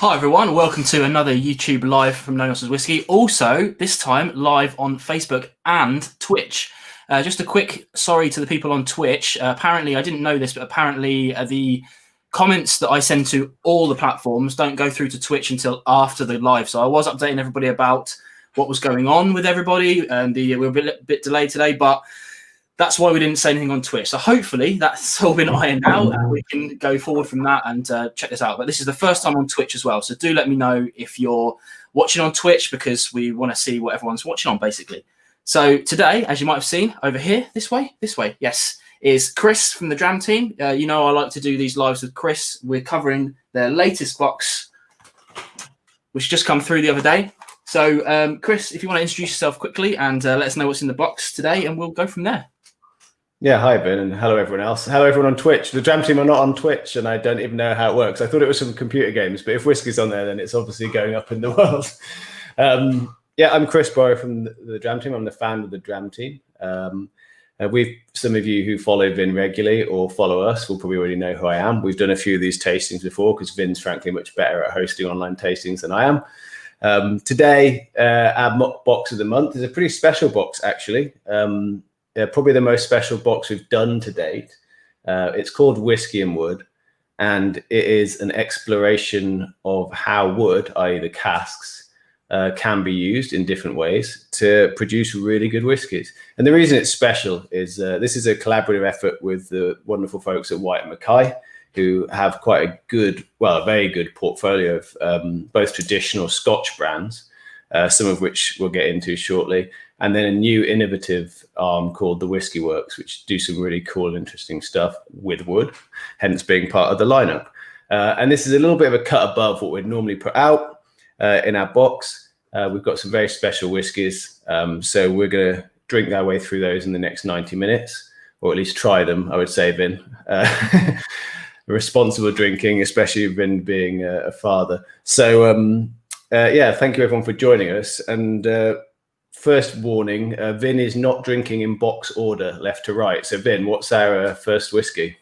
Hi everyone, welcome to another YouTube live from No Nonsense Whiskey. Also, this time live on Facebook and Twitch. Just a quick sorry to the people on Twitch. Apparently, I didn't know this, but apparently the comments that I send to all the platforms don't go through to Twitch until after the live. So I was updating everybody about what was going on with everybody, and we're a bit delayed today, but that's why we didn't say anything on Twitch. So hopefully that's all been ironed out and we can go forward from that and check this out. But this is the first time on Twitch as well. So do let me know if you're watching on Twitch, because we want to see what everyone's watching on, basically. So today, as you might have seen over here, this way, yes, is Chris from the Dram Team. You know, I like to do these lives with Chris. We're covering their latest box, which just come through the other day. So Chris, if you want to introduce yourself quickly and let us know what's in the box today, and we'll go from there. Yeah, hi Ben, and hello everyone else. Hello everyone on Twitch. The Dram Team are not on Twitch, and I don't even know how it works. I thought it was some computer games, but if Whiskey's on there, then it's obviously going up in the world. Yeah, I'm Chris Borrow from the Dram Team. I'm the founder of the Dram Team. Some of you who follow Vin regularly or follow us will probably already know who I am. We've done a few of these tastings before because Vin's frankly much better at hosting online tastings than I am. Today, our box of the month is a pretty special box, actually. Probably the most special box we've done to date. It's called Whisky Wood, and it is an exploration of how wood, i.e. the casks, can be used in different ways to produce really good whiskies. And the reason it's special is this is a collaborative effort with the wonderful folks at White & Mackay, who have quite a good, well, a very good portfolio of both traditional Scotch brands, some of which we'll get into shortly, and then a new innovative arm called the Whisky Works, which do some really cool and interesting stuff with wood, hence being part of the lineup. And this is a little bit of a cut above what we'd normally put out in our box. We've got some very special whiskies, so we're going to drink our way through those in the next 90 minutes, or at least try them, I would say, Vin. Responsible drinking, especially Vin being a father. So, yeah, thank you everyone for joining us. And first warning, Vin is not drinking in box order, left to right. So Vin, what's our first whiskey?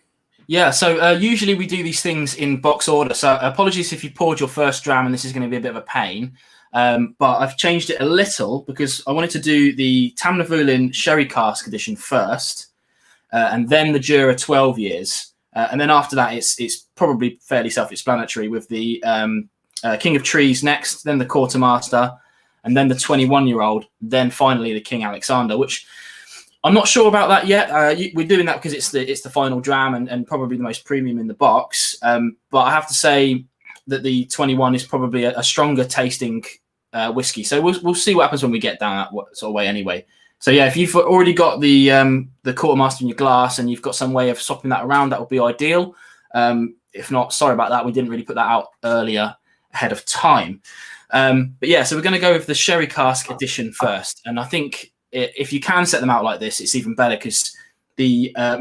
Yeah, so usually we do these things in box order. So apologies if you poured your first dram and this is going to be a bit of a pain. But I've changed it a little because I wanted to do the Tamnavulin Sherry Cask edition first, and then the Jura 12 years. And then after that, it's probably fairly self-explanatory with the King of Trees next, then the Quartermaster, and then the 21-year-old, then finally the King Alexander, which I'm not sure about that yet. We're doing that because it's the final dram and probably the most premium in the box. But I have to say that the 21 is probably a stronger tasting whiskey. So we'll see what happens when we get down that sort of way anyway. So yeah, if you've already got the Quartermaster in your glass and you've got some way of swapping that around, that would be ideal. If not, sorry about that. We didn't really put that out earlier ahead of time. But yeah, so we're going to go with the Sherry Cask edition first. And I think if you can set them out like this, it's even better because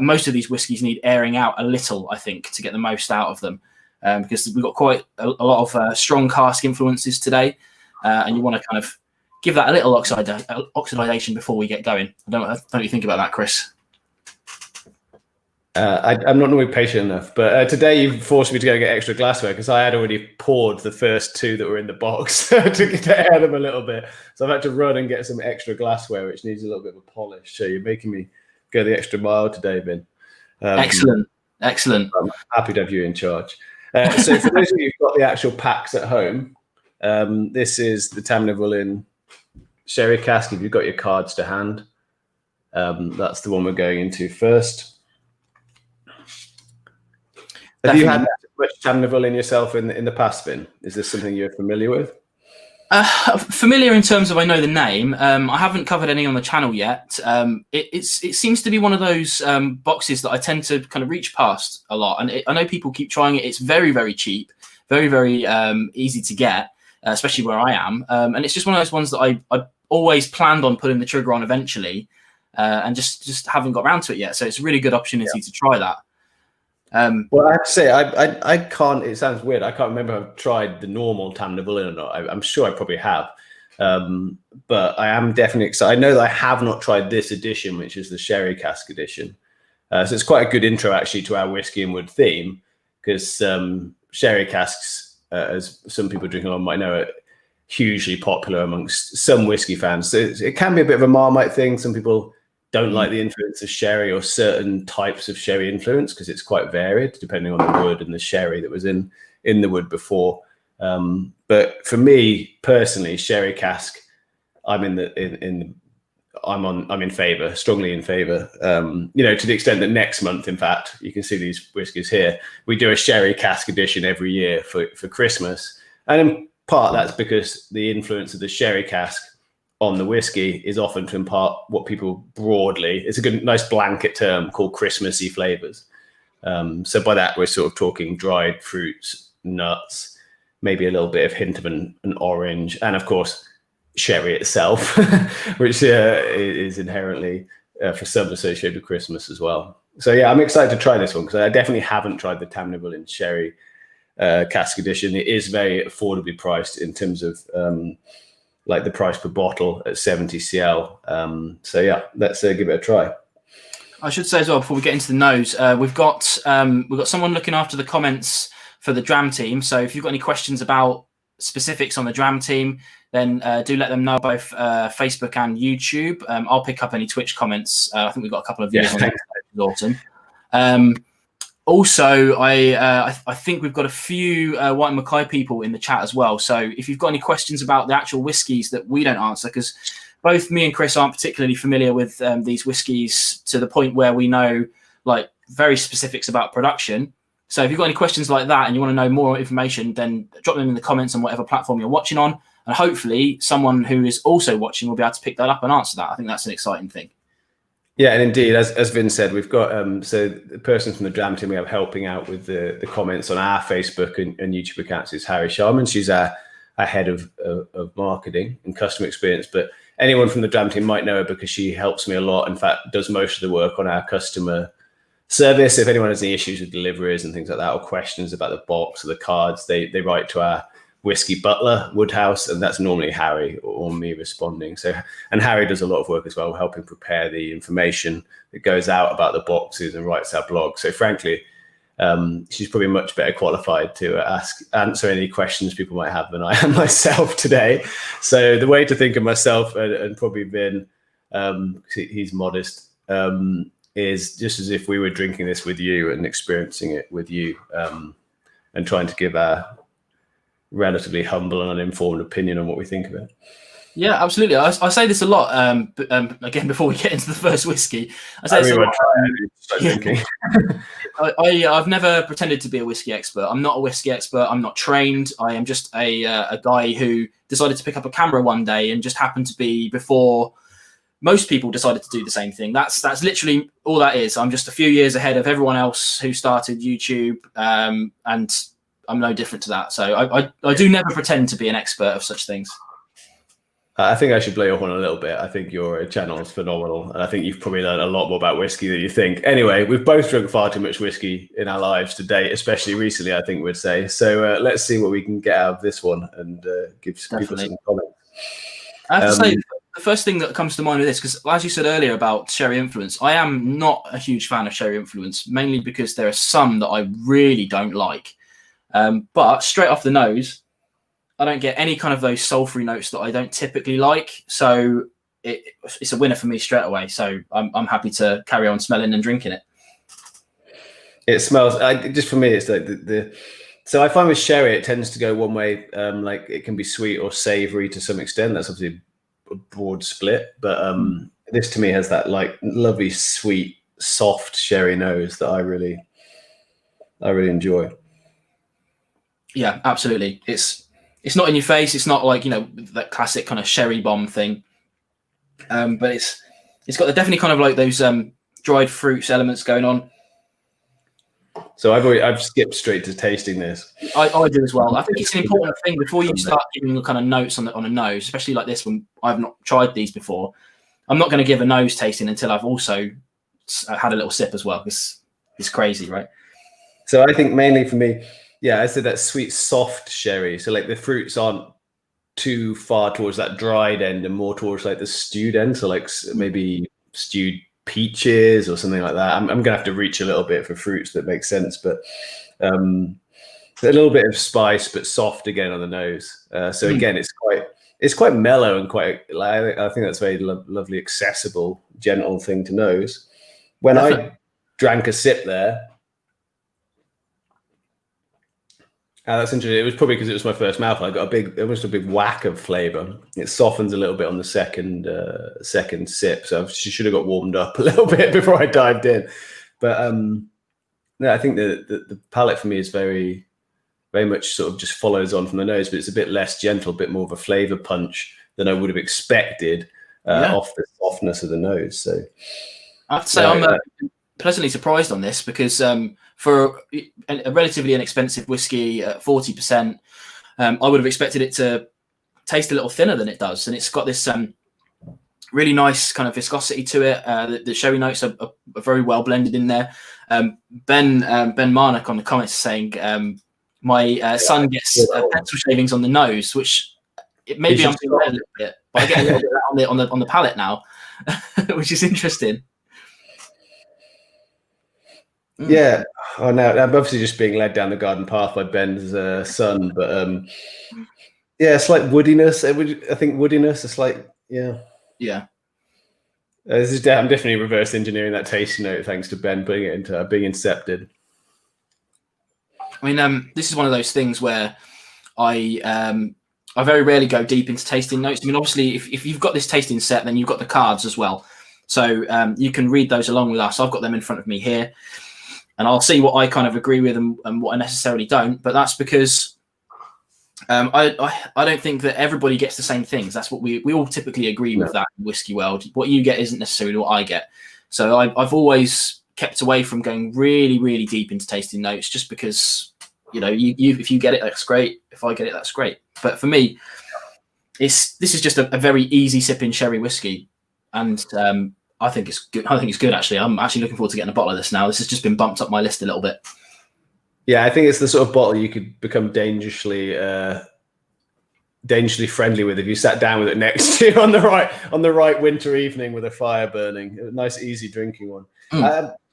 most of these whiskies need airing out a little, I think, to get the most out of them. Because we've got quite a lot of strong cask influences today. And you want to kind of give that a little oxidation before we get going. I don't you think about that, Chris? I'm not normally patient enough, but today you forced me to go get extra glassware because I had already poured the first two that were in the box to air them a little bit. So I've had to run and get some extra glassware, which needs a little bit of a polish. So you're making me go the extra mile today, Vin. Excellent. I'm happy to have you in charge. So for those of you who've got the actual packs at home, this is the Tamnavulin Sherry Cask. If you've got your cards to hand, that's the one we're going into first. Have you had much Tamnavulin yourself in the past, Vin? Is this something you're familiar with? Familiar in terms of I know the name. I haven't covered any on the channel yet. It seems to be one of those boxes that I tend to kind of reach past a lot. And I know people keep trying it. It's very, very cheap, very, very easy to get, especially where I am. And it's just one of those ones that I always planned on putting the trigger on eventually, and just haven't got around to it yet. So it's a really good opportunity to try that. Well, I have to say, I can't, it sounds weird. I can't remember if I've tried the normal Tamnavulin or not. I'm sure I probably have. But I am definitely excited. I know that I have not tried this edition, which is the Sherry Cask edition. So it's quite a good intro actually to our Whisky Wood theme, because Sherry Casks as some people drinking along might know, are hugely popular amongst some whiskey fans. So it can be a bit of a Marmite thing. Some people don't like the influence of sherry or certain types of sherry influence because it's quite varied depending on the wood and the sherry that was in the wood before. But for me personally, sherry cask, I'm in favor, strongly in favor. You know, to the extent that next month, in fact, you can see these whiskies here. We do a sherry cask edition every year for Christmas, and in part that's because the influence of the sherry cask on the whiskey is often to impart what people broadly, it's a good, nice blanket term called Christmassy flavors. So by that we're sort of talking dried fruits, nuts, maybe a little bit of hint of an orange, and of course sherry itself, which is inherently for some associated with Christmas as well. So yeah, I'm excited to try this one because I definitely haven't tried the Tamnavulin sherry cask edition. It is very affordably priced in terms of like the price per bottle at 70 cl. So yeah, let's give it a try. I should say as well before we get into the nose, we've got someone looking after the comments for the Dram Team. So if you've got any questions about specifics on the Dram Team, then do let them know both Facebook and YouTube. I'll pick up any Twitch comments. I think we've got a couple of views on that, which is awesome. Also, I think we've got a few White and Mackay people in the chat as well. So if you've got any questions about the actual whiskies that we don't answer, because both me and Chris aren't particularly familiar with these whiskies to the point where we know like very specifics about production. So if you've got any questions like that and you want to know more information, then drop them in the comments on whatever platform you're watching on. And hopefully someone who is also watching will be able to pick that up and answer that. I think that's an exciting thing. Yeah, and indeed, as Vin said, we've got so the person from the Dram Team we have helping out with the comments on our Facebook and YouTube accounts is Harry Sharman. She's our head of marketing and customer experience. But anyone from the Dram Team might know her because she helps me a lot. In fact, does most of the work on our customer service. If anyone has any issues with deliveries and things like that, or questions about the box or the cards, they write to our whiskey butler, Woodhouse, and that's normally Harry or me responding. So, and Harry does a lot of work as well, helping prepare the information that goes out about the boxes and writes our blog. So frankly, she's probably much better qualified to answer any questions people might have than I am myself today. So the way to think of myself and probably Vin, he's modest, is just as if we were drinking this with you and experiencing it with you, and trying to give our relatively humble and uninformed opinion on what we think of it. Yeah, absolutely. I say this a lot. Again, before we get into the first whiskey, I say this a lot. I've never pretended to be a whiskey expert. I'm not a whiskey expert. I'm not trained. I am just a guy who decided to pick up a camera one day and just happened to be before most people decided to do the same thing. That's literally all that is. I'm just a few years ahead of everyone else who started YouTube, and I'm no different to that. So I do never pretend to be an expert of such things. I think I should blow your horn a little bit. I think your channel is phenomenal. And I think you've probably learned a lot more about whiskey than you think. Anyway, we've both drunk far too much whiskey in our lives to date, especially recently, I think we'd say. So let's see what we can get out of this one and give people some comments. I have to say, the first thing that comes to mind with this, because as you said earlier about sherry influence, I am not a huge fan of sherry influence, mainly because there are some that I really don't like. But straight off the nose, I don't get any kind of those sulfury notes that I don't typically like. So it's a winner for me straight away. So I'm happy to carry on smelling and drinking it. It smells, just for me, it's like so I find with sherry, it tends to go one way. Like it can be sweet or savory to some extent. That's obviously a broad split. But this to me has that like lovely, sweet, soft sherry nose that I really enjoy. Yeah, absolutely. It's not in your face. It's not like, you know, that classic kind of sherry bomb thing. But it's got definitely kind of like those dried fruits elements going on. So I've skipped straight to tasting this. I do as well. I think it's an important thing before you start giving the kind of notes on a nose, especially like this one. I've not tried these before. I'm not going to give a nose tasting until I've also had a little sip as well. It's crazy, right? So I think mainly for me, yeah, I said that sweet, soft sherry. So like the fruits aren't too far towards that dried end and more towards like the stewed end. So like maybe stewed peaches or something like that. I'm going to have to reach a little bit for fruits that make sense. But A little bit of spice, but soft again on the nose. So again, it's quite mellow and quite. I think that's a very lovely, accessible, gentle thing to nose. When I drank a sip there, that's interesting. It was probably because it was my first mouthful. I got almost a big whack of flavour. It softens a little bit on the second sip, so she should have got warmed up a little bit before I dived in. But no, I think the palate for me is very much sort of just follows on from the nose, but it's a bit less gentle, a bit more of a flavour punch than I would have expected off the softness of the nose. So I have to say, I'm pleasantly surprised on this because for a relatively inexpensive whiskey at 40%, I would have expected it to taste a little thinner than it does, and it's got this really nice kind of viscosity to it. The sherry notes are very well blended in there. Ben Marnock on the comments is saying my son gets pencil shavings on the nose, which maybe I'm doing a little bit, but I get a little bit on the palate now, which is interesting. Yeah. Oh, no, I'm obviously just being led down the garden path by Ben's son, but yeah, a slight woodiness. I think woodiness, a slight, yeah. I'm definitely reverse engineering that tasting note thanks to Ben putting it into being incepted. I mean, this is one of those things where I very rarely go deep into tasting notes. I mean, obviously, if you've got this tasting set, then you've got the cards as well. So you can read those along with us. I've got them in front of me here. And I'll see what I kind of agree with and what I necessarily don't. But that's because I don't think that everybody gets the same things. That's what we all typically agree with that in whiskey world. What you get isn't necessarily what I get. So I've always kept away from going really, really deep into tasting notes just because, you know, if you get it, that's great. If I get it, that's great. But for me, this is just a very easy sipping sherry whiskey. And I think it's good. I think it's good, actually. I'm actually looking forward to getting a bottle of this now. This has just been bumped up my list a little bit. Yeah, I think it's the sort of bottle you could become dangerously friendly with if you sat down with it next to you on the right winter evening with a fire burning. A nice, easy drinking one.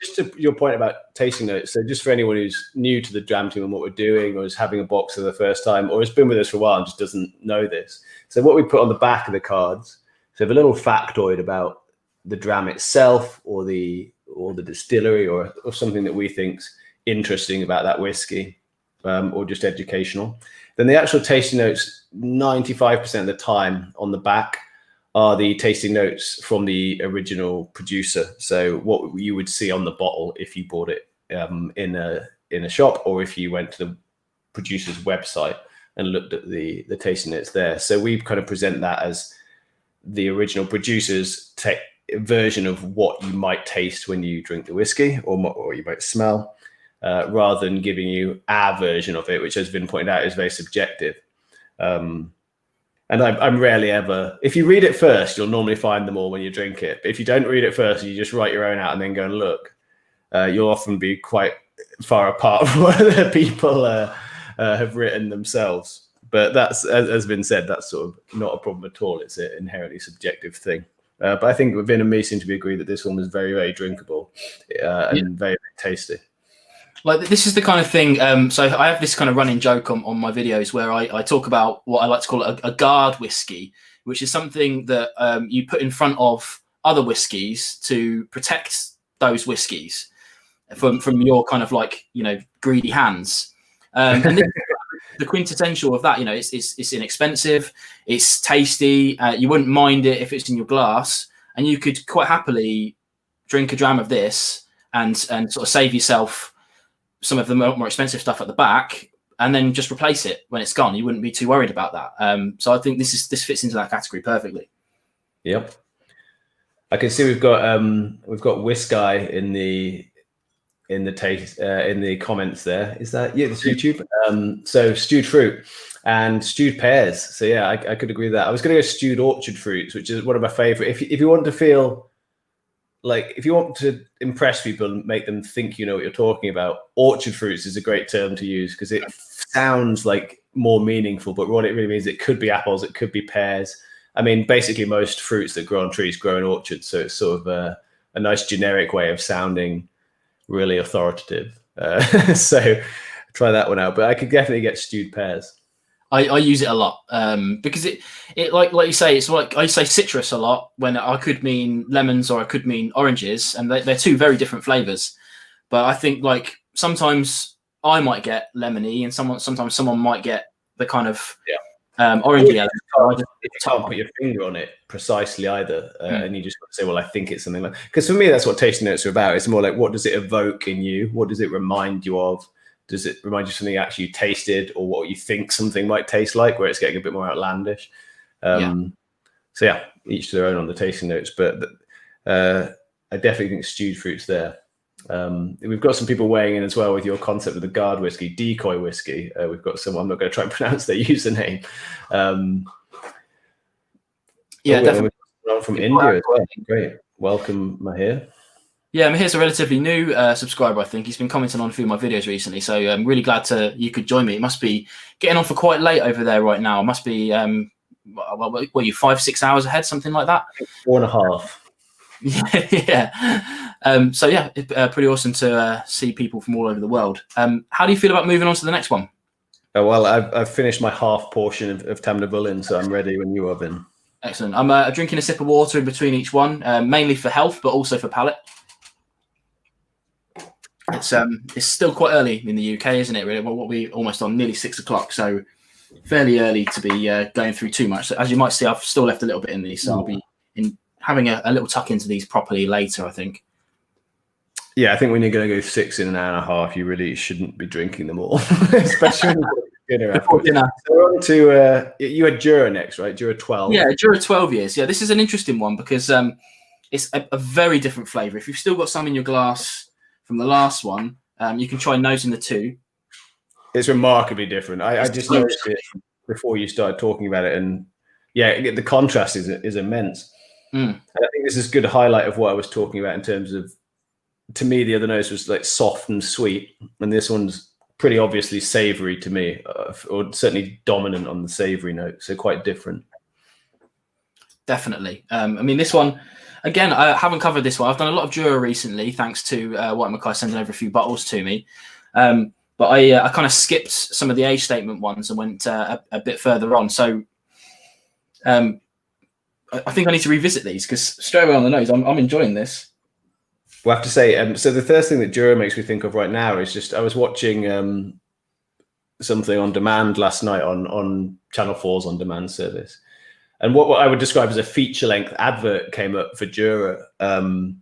Just to your point about tasting notes. So just for anyone who's new to the Dram Team and what we're doing, or is having a box for the first time, or has been with us for a while and just doesn't know this. So what we put on the back of the cards, so a little factoid about the dram itself, or the distillery, or something that we think's interesting about that whiskey, or just educational. Then the actual tasting notes, 95% of the time on the back, are the tasting notes from the original producer. So what you would see on the bottle if you bought it in a shop, or if you went to the producer's website and looked at the tasting notes there. So we kind of present that as the original producer's version of what you might taste when you drink the whiskey, or you might smell, rather than giving you our version of it, which, as Vin pointed out, is very subjective. And I'm rarely ever, if you read it first, you'll normally find them all when you drink it. But if you don't read it first, you just write your own out and then go and look, you'll often be quite far apart from what other people have written themselves. But that's, as Vin said, that's sort of not a problem at all. It's an inherently subjective thing. But I think Vin and me seem to be agreed that this one was very, very drinkable and very, very tasty. Like, this is the kind of thing. So I have this kind of running joke on my videos where I talk about what I like to call a guard whiskey, which is something that you put in front of other whiskies to protect those whiskies from your kind of, like, you know, greedy hands. And this, the quintessential of that, you know, it's inexpensive, it's tasty. You wouldn't mind it if it's in your glass, and you could quite happily drink a dram of this and sort of save yourself some of the more expensive stuff at the back, and then just replace it when it's gone. You wouldn't be too worried about that. So I think this fits into that category perfectly. Yep. I can see we've got Whisky in the comments there. Is that, yeah, it's YouTube. So stewed fruit and stewed pears. So yeah, I could agree with that. I was going to go stewed orchard fruits, which is one of my favorite. If you want to feel like, if you want to impress people and make them think you know what you're talking about, orchard fruits is a great term to use because it sounds like more meaningful, but what it really means, it could be apples, it could be pears. I mean, basically most fruits that grow on trees grow in orchards. So it's sort of a nice generic way of sounding really authoritative. So try that one out. But I could definitely get stewed pears. I use it a lot because it like you say, it's like I say citrus a lot when I could mean lemons or I could mean oranges, and they're two very different flavors. But I think like sometimes I might get lemony, and sometimes someone might get the kind of orangey element. You can't put your finger on it precisely either, and you just got to say, well, I think it's something like. Because for me, that's what tasting notes are about. It's more like, what does it evoke in you? What does it remind you of? Does it remind you of something actually you tasted, or what you think something might taste like, where it's getting a bit more outlandish? So yeah, each to their own on the tasting notes. But I definitely think stewed fruit's there. We've got some people weighing in as well with your concept of the guard whiskey, decoy whiskey. We've got someone, I'm not going to try and pronounce their username. Definitely. From India as well. Great. Welcome, Mahir. Yeah, Mahir's a relatively new subscriber, I think. He's been commenting on a few of my videos recently, so I'm really glad you could join me. It must be getting on for quite late over there right now. It must be, what are you, 5-6 hours ahead, something like that? 4.5. Yeah. So yeah, pretty awesome to see people from all over the world. How do you feel about moving on to the next one? Well, I've finished my half portion of Tamnavulin, so I'm ready when you are, Vin. Excellent. I'm drinking a sip of water in between each one, mainly for health, but also for palate. It's still quite early in the UK, isn't it? Really, what we almost on nearly 6 o'clock, so fairly early to be going through too much. So as you might see, I've still left a little bit in these, so I'll be having a little tuck into these properly later, I think. Yeah, I think when you're going to go 6 in an hour and a half, you really shouldn't be drinking them all, especially dinner. Before dinner. So we're on to you had Jura next, right? Jura 12. Yeah, Jura 12 years. Yeah, this is an interesting one because it's a very different flavour. If you've still got some in your glass from the last one, you can try nosing the two. It's remarkably different. I just noticed it before you started talking about it, and yeah, the contrast is immense. And I think this is a good highlight of what I was talking about in terms of, to me, the other nose was like soft and sweet, and this one's pretty obviously savoury to me, or certainly dominant on the savoury note, so quite different. Definitely. I mean, this one, again, I haven't covered this one. I've done a lot of Jura recently, thanks to White Mackay sending over a few bottles to me. But I kind of skipped some of the age statement ones and went a bit further on. So I think I need to revisit these because straight away on the nose, I'm enjoying this. We'll have to say, so the first thing that Jura makes me think of right now is just, I was watching something on demand last night on Channel 4's on demand service. And what I would describe as a feature-length advert came up for Jura. And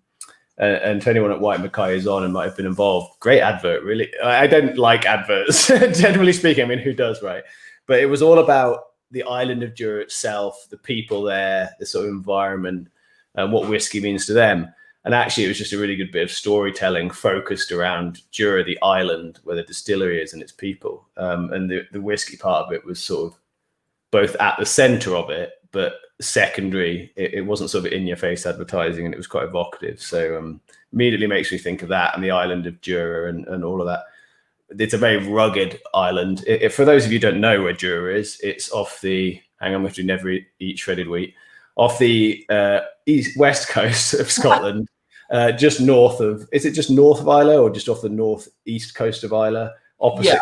to anyone at White Mackay is on and might have been involved, great advert, really. I don't like adverts, generally speaking. I mean, who does, right? But it was all about the island of Jura itself, the people there, the sort of environment, and what whiskey means to them. And actually, it was just a really good bit of storytelling focused around Jura, the island, where the distillery is and its people. And the whiskey part of it was sort of both at the center of it, but secondary. It wasn't sort of in-your-face advertising, and it was quite evocative. So immediately makes me think of that and the island of Jura and all of that. It's a very rugged island. For those of you who don't know where Jura is, it's off the, hang on, we have to never eat shredded wheat, off the west coast of Scotland, just north of, is it just north of Islay or just off the northeast coast of Islay? Opposite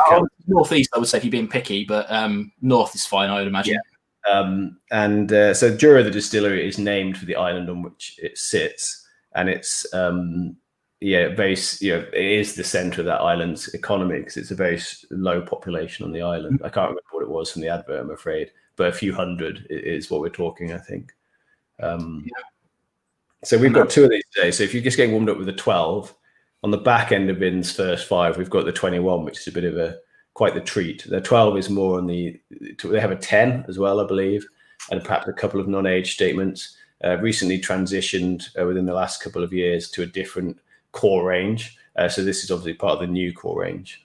northeast, I would say, if you're being picky, but north is fine, I would imagine. Yeah. So Jura, the distillery, is named for the island on which it sits, and it's it is the center of that island's economy because it's a very low population on the island. I can't remember what it was from the advert, I'm afraid, but a few hundred is what we're talking, I think. So we've got two of these today. So if you're just getting warmed up with the 12, on the back end of Vin's first 5, we've got the 21, which is a bit of quite the treat. The 12 is more on they have a 10 as well, I believe, and perhaps a couple of non-age statements. Recently transitioned within the last couple of years to a different core range. So this is obviously part of the new core range.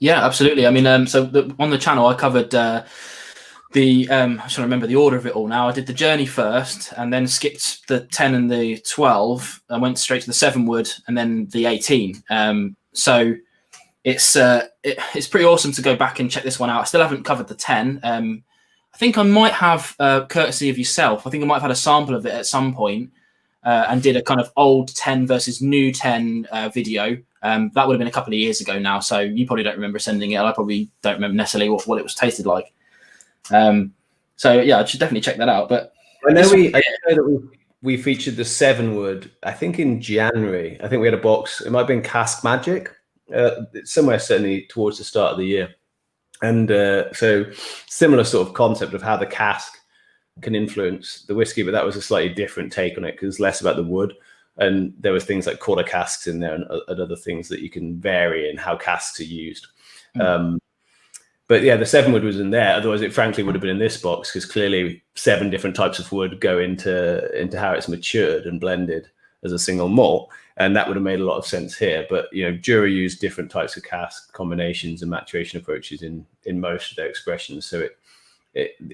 Yeah, absolutely. I mean, on the channel, I covered I'm trying to remember the order of it all now. I did the Journey first and then skipped the 10 and the 12. I went straight to the 7 wood and then the 18. So it's pretty awesome to go back and check this one out. I still haven't covered the 10. I think I might have, courtesy of yourself, I think I might have had a sample of it at some point. and did a kind of old 10 versus new 10 video. That would have been a couple of years ago now, so you probably don't remember sending it. I probably don't remember necessarily what it was tasted like. So yeah, I should definitely check that out. But I know that we featured the 7 wood, I think in January. I think we had a box. It might have been Cask Magic, somewhere certainly towards the start of the year. And so similar sort of concept of how the cask can influence the whiskey, but that was a slightly different take on it because it's less about the wood. And there was things like quarter casks in there and other things that you can vary in how casks are used. But yeah, the 7 wood was in there. Otherwise, it frankly would have been in this box because clearly 7 different types of wood go into how it's matured and blended as a single malt. And that would have made a lot of sense here. But, you know, Jura used different types of cask combinations and maturation approaches in most of their expressions. So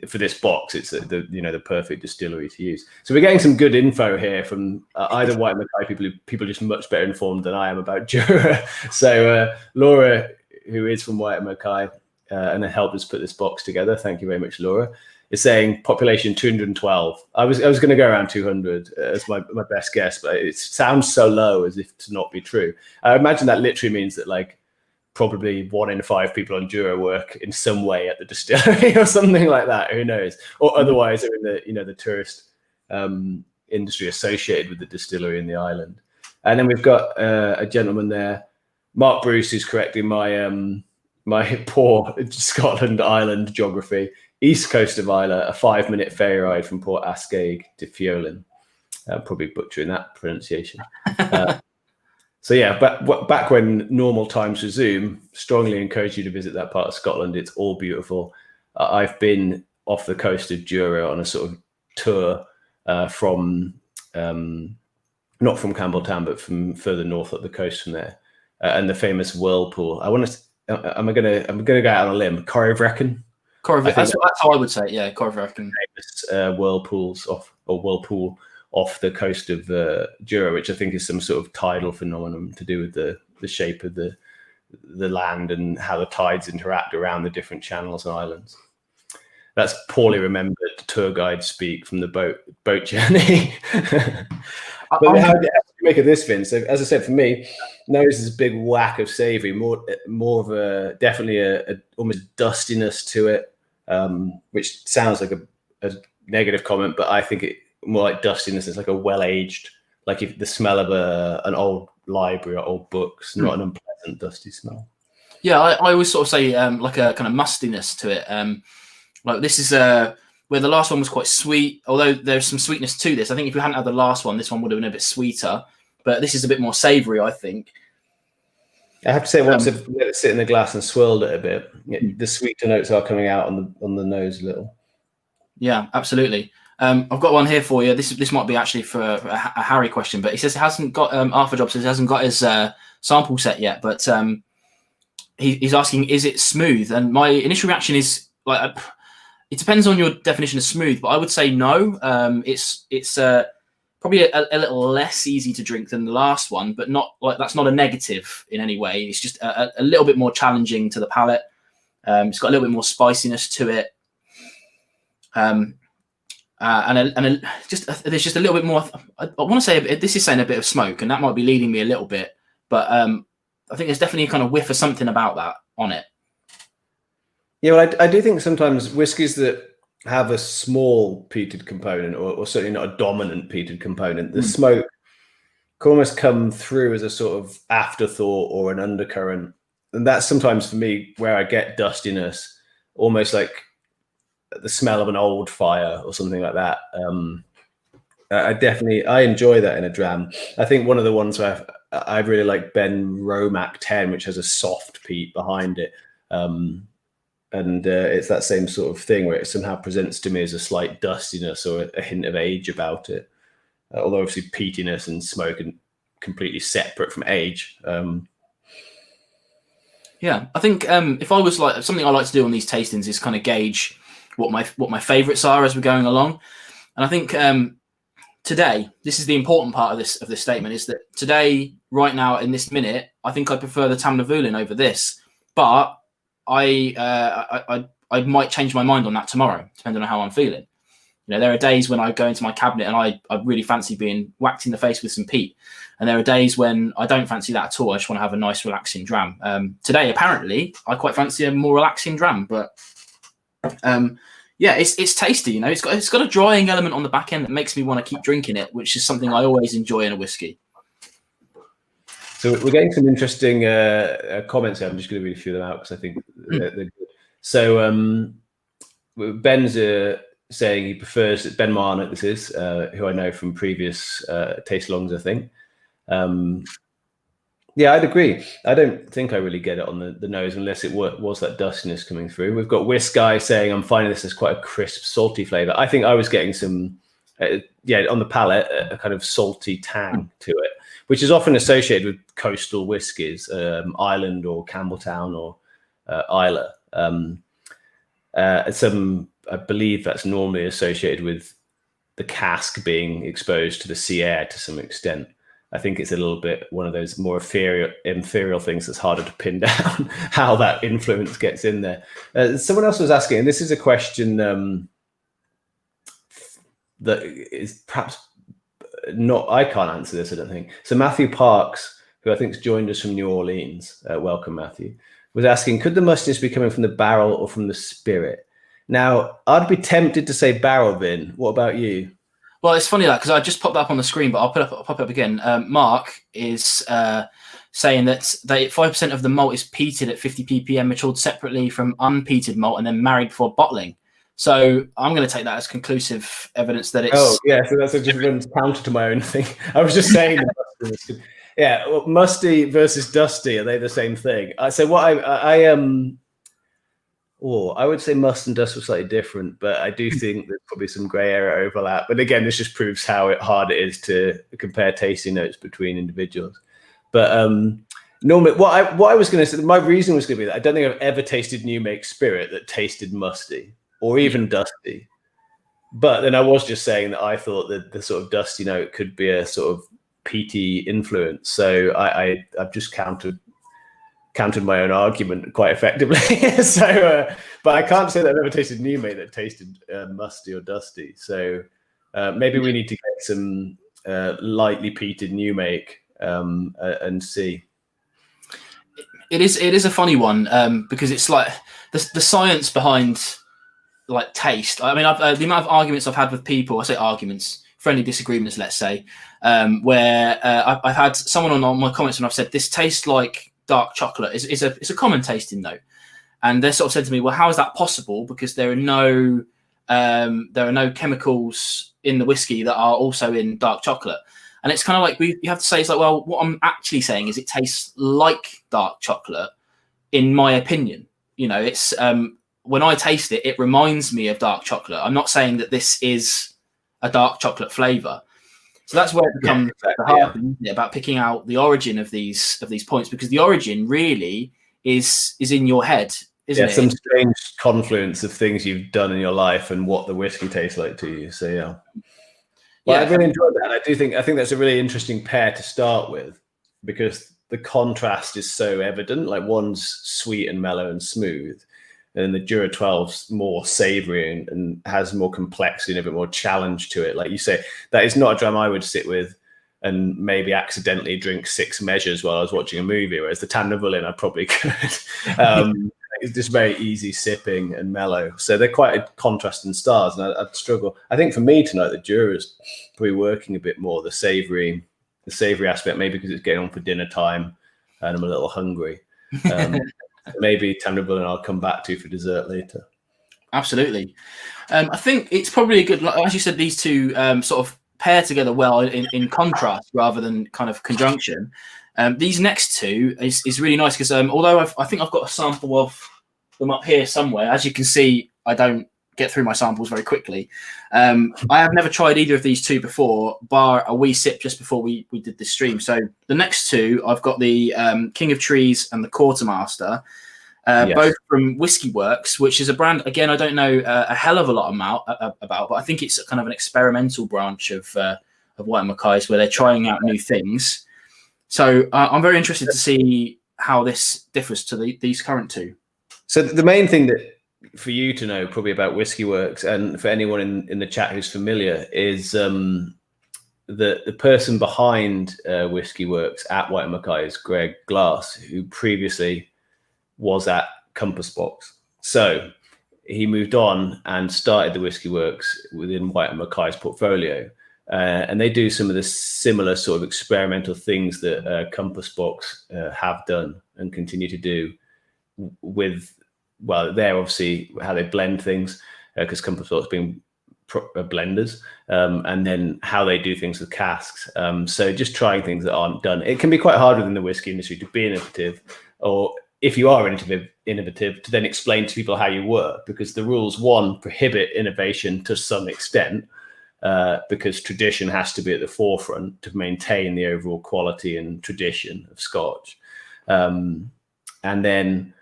for this box, it's the perfect distillery to use. So we're getting some good info here from either White Mackay people just much better informed than I am about Jura. So Laura, who is from White Mackay and helped us put this box together, thank you very much, Laura, is saying population 212. I was going to go around 200 as my best guess, but it sounds so low as if to not be true. I imagine that literally means that like probably 1 in 5 people on Jura work in some way at the distillery or something like that. Who knows? Or otherwise are in the tourist industry associated with the distillery in the island. And then we've got a gentleman there, Mark Bruce, who's correcting my poor Scotland Island geography. East coast of Islay, a 5-minute ferry ride from Port Ascaig to Fiolin. Probably butchering that pronunciation. So yeah, back when normal times resume, strongly encourage you to visit that part of Scotland. It's all beautiful. I've been off the coast of Jura on a sort of tour from not from Campbelltown, but from further north up the coast from there, and the famous whirlpool. I'm gonna go out on a limb. Corryvreckan. That's how I would say it. Yeah, Corryvreckan. Famous whirlpool off the coast of Jura, which I think is some sort of tidal phenomenon to do with the shape of the land and how the tides interact around the different channels and islands. That's poorly remembered tour guide speak from the boat journey. But how do you make of this, Vin? So as I said, for me, nose is a big whack of savoury, more of a definitely a almost dustiness to it, which sounds like a negative comment, but I think it more like dustiness. It's like a well-aged, like if the smell of an old library or old books, not an unpleasant dusty smell. Yeah, I always sort of say like a kind of mustiness to it. Like this is where the last one was quite sweet, although there's some sweetness to this. I think if you hadn't had the last one, this one would have been a bit sweeter, but this is a bit more savoury, I think. I have to say, once I've let it sit in the glass and swirled it a bit, the sweeter notes are coming out on the nose a little. Yeah, absolutely. I've got one here for you. This might be actually for a Harry question, but he says he hasn't got Arthur Job says he hasn't got his sample set yet, but he's asking, is it smooth? And my initial reaction is like, it depends on your definition of smooth, but I would say no. It's probably a little less easy to drink than the last one, but not like that's not a negative in any way. It's just a little bit more challenging to the palate. It's got a little bit more spiciness to it. There's just a little bit more. I want to say this is saying a bit of smoke, and that might be leading me a little bit, but I think there's definitely a kind of whiff of something about that on it. Yeah, well, I do think sometimes whiskies that have a small peated component, or certainly not a dominant peated component, the smoke can almost come through as a sort of afterthought or an undercurrent, and that's sometimes for me where I get dustiness, almost like the smell of an old fire or something like that. I enjoy that in a dram. I think one of the ones where I really like Ben Romac 10, which has a soft peat behind it. And it's that same sort of thing where it somehow presents to me as a slight dustiness or a hint of age about it. Although obviously peatiness and smoke are completely separate from age. Yeah, I think if I was like, something I like to do on these tastings is kind of gauge what my favourites are as we're going along. And I think today, this is the important part of this statement, is that today, right now, in this minute, I think I prefer the Tamnavulin over this. But I might change my mind on that tomorrow, depending on how I'm feeling. You know, there are days when I go into my cabinet and I really fancy being whacked in the face with some peat. And there are days when I don't fancy that at all. I just want to have a nice, relaxing dram. Today, apparently, I quite fancy a more relaxing dram. But yeah, it's tasty. You know, it's got a drying element on the back end that makes me want to keep drinking it, which is something I always enjoy in a whiskey. So we're getting some interesting comments here. I'm just going to read a few of them out because I think they're good. So Ben's saying he prefers Ben Marnock, this is, who I know from previous taste longs, I think. Yeah, I'd agree. I don't think I really get it on the nose unless it was that dustiness coming through. We've got Whisk Guy saying, I'm finding this as quite a crisp, salty flavour. I think I was getting some, on the palate, a kind of salty tang to it, which is often associated with coastal whiskies, Ireland or Campbelltown or Islay. I believe that's normally associated with the cask being exposed to the sea air to some extent. I think it's a little bit one of those more inferior things that's harder to pin down how that influence gets in there. Someone else was asking, and this is a question that is perhaps not, I can't answer this, I don't think. So Matthew Parks, who I think has joined us from New Orleans, welcome Matthew, was asking, could the mustiness be coming from the barrel or from the spirit? Now, I'd be tempted to say barrel, Vin. What about you? Well, it's funny that because I just popped that up on the screen, but I'll pop up again. Mark is saying that 5% of the malt is peated at 50 ppm, matured separately from unpeated malt, and then married before bottling. So I'm going to take that as conclusive evidence that it's. Oh yeah, so that's a different counter to my own thing. I was just saying. Yeah, well, musty versus dusty, are they the same thing? So what I would say must and dust were slightly different, but I do think there's probably some grey area overlap. But again, this just proves how hard it is to compare tasting notes between individuals. But normally, what I was going to say, my reason was going to be that I don't think I've ever tasted new make spirit that tasted musty or even dusty. But then I was just saying that I thought that the sort of dusty note could be a sort of peaty influence. So I've just countered my own argument quite effectively. But I can't say that I've ever tasted new mate that tasted musty or dusty. So maybe we need to get some lightly peated new make and see. It is a funny one because it's like the science behind like taste. I mean, the amount of arguments I've had with people, I say arguments, friendly disagreements, let's say, where I've had someone on my comments and I've said, this tastes like dark chocolate. It's a common tasting note. And they sort of said to me, well, how is that possible? Because there are no chemicals in the whiskey that are also in dark chocolate. And it's kind of like you have to say, it's like, well, what I'm actually saying is it tastes like dark chocolate, in my opinion. You know, it's when I taste it, it reminds me of dark chocolate. I'm not saying that this is a dark chocolate flavor. So that's where it becomes the hard thing, about picking out the origin of these points, because the origin really is in your head, isn't it? Some strange confluence of things you've done in your life and what the whiskey tastes like to you. So I really enjoyed that. I think that's a really interesting pair to start with, because the contrast is so evident. Like one's sweet and mellow and smooth, and the Jura 12's more savoury and has more complexity and a bit more challenge to it. Like you say, that is not a dram I would sit with and maybe accidentally drink 6 measures while I was watching a movie, whereas the Tamnavulin I probably could. It's just very easy sipping and mellow. So they're quite a contrast in styles, and I'd struggle. I think for me tonight, the Jura's probably working a bit more the savoury aspect, maybe because it's getting on for dinner time and I'm a little hungry. Maybe Tamnavulin I'll come back to for dessert later. Absolutely. I think it's probably a good, as you said, these two sort of pair together well in contrast rather than kind of conjunction. These next two is really nice because although I think I've got a sample of them up here somewhere, as you can see, I don't get through my samples very quickly. I have never tried either of these two before, bar a wee sip just before we did this stream. So the next two, I've got the King of Trees and the Quartermaster, both from Whisky Works, which is a brand, again, I don't know a hell of a lot about, but I think it's kind of an experimental branch of White Mackay's where they're trying out new things. So I'm very interested to see how this differs to these current two. So the main thing that for you to know probably about Whisky Works, and for anyone in the chat who's familiar, is the person behind Whisky Works at White Mackay is Greg Glass, who previously was at Compass Box. So he moved on and started the Whisky Works within White Mackay's portfolio. And they do some of the similar sort of experimental things that Compass Box have done and continue to do with, well, they're obviously how they blend things, because Compass Box being blenders, and then how they do things with casks. So just trying things that aren't done. It can be quite hard within the whiskey industry to be innovative, or if you are innovative, to then explain to people how you work, because the rules, one, prohibit innovation to some extent, because tradition has to be at the forefront to maintain the overall quality and tradition of Scotch. And then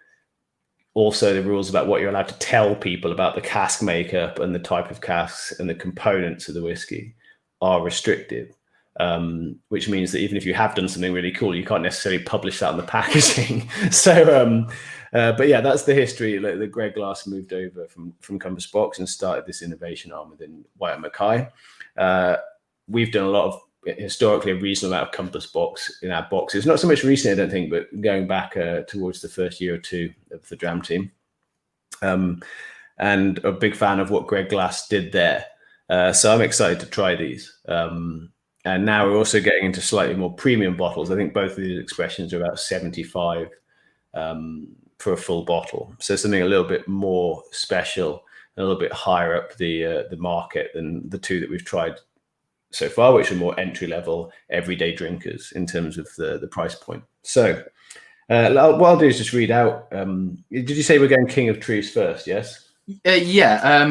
also the rules about what you're allowed to tell people about the cask makeup and the type of casks and the components of the whiskey are restrictive, which means that even if you have done something really cool, you can't necessarily publish that on the packaging. So, but yeah, that's the history. Like, the Greg Glass moved over from Compass Box and started this innovation arm within White Mackay. We've done a lot of, historically, a reasonable amount of Compass Box in our boxes. Not so much recently, I don't think, but going back towards the first year or two of the Dram Team. And a big fan of what Greg Glass did there. So I'm excited to try these. And now we're also getting into slightly more premium bottles. I think both of these expressions are about 75 for a full bottle. So something a little bit more special, a little bit higher up the market than the two that we've tried so far, which are more entry-level, everyday drinkers in terms of the price point. So what I'll do is just read out. Did you say we're going King of Trees first? Yes. Yeah.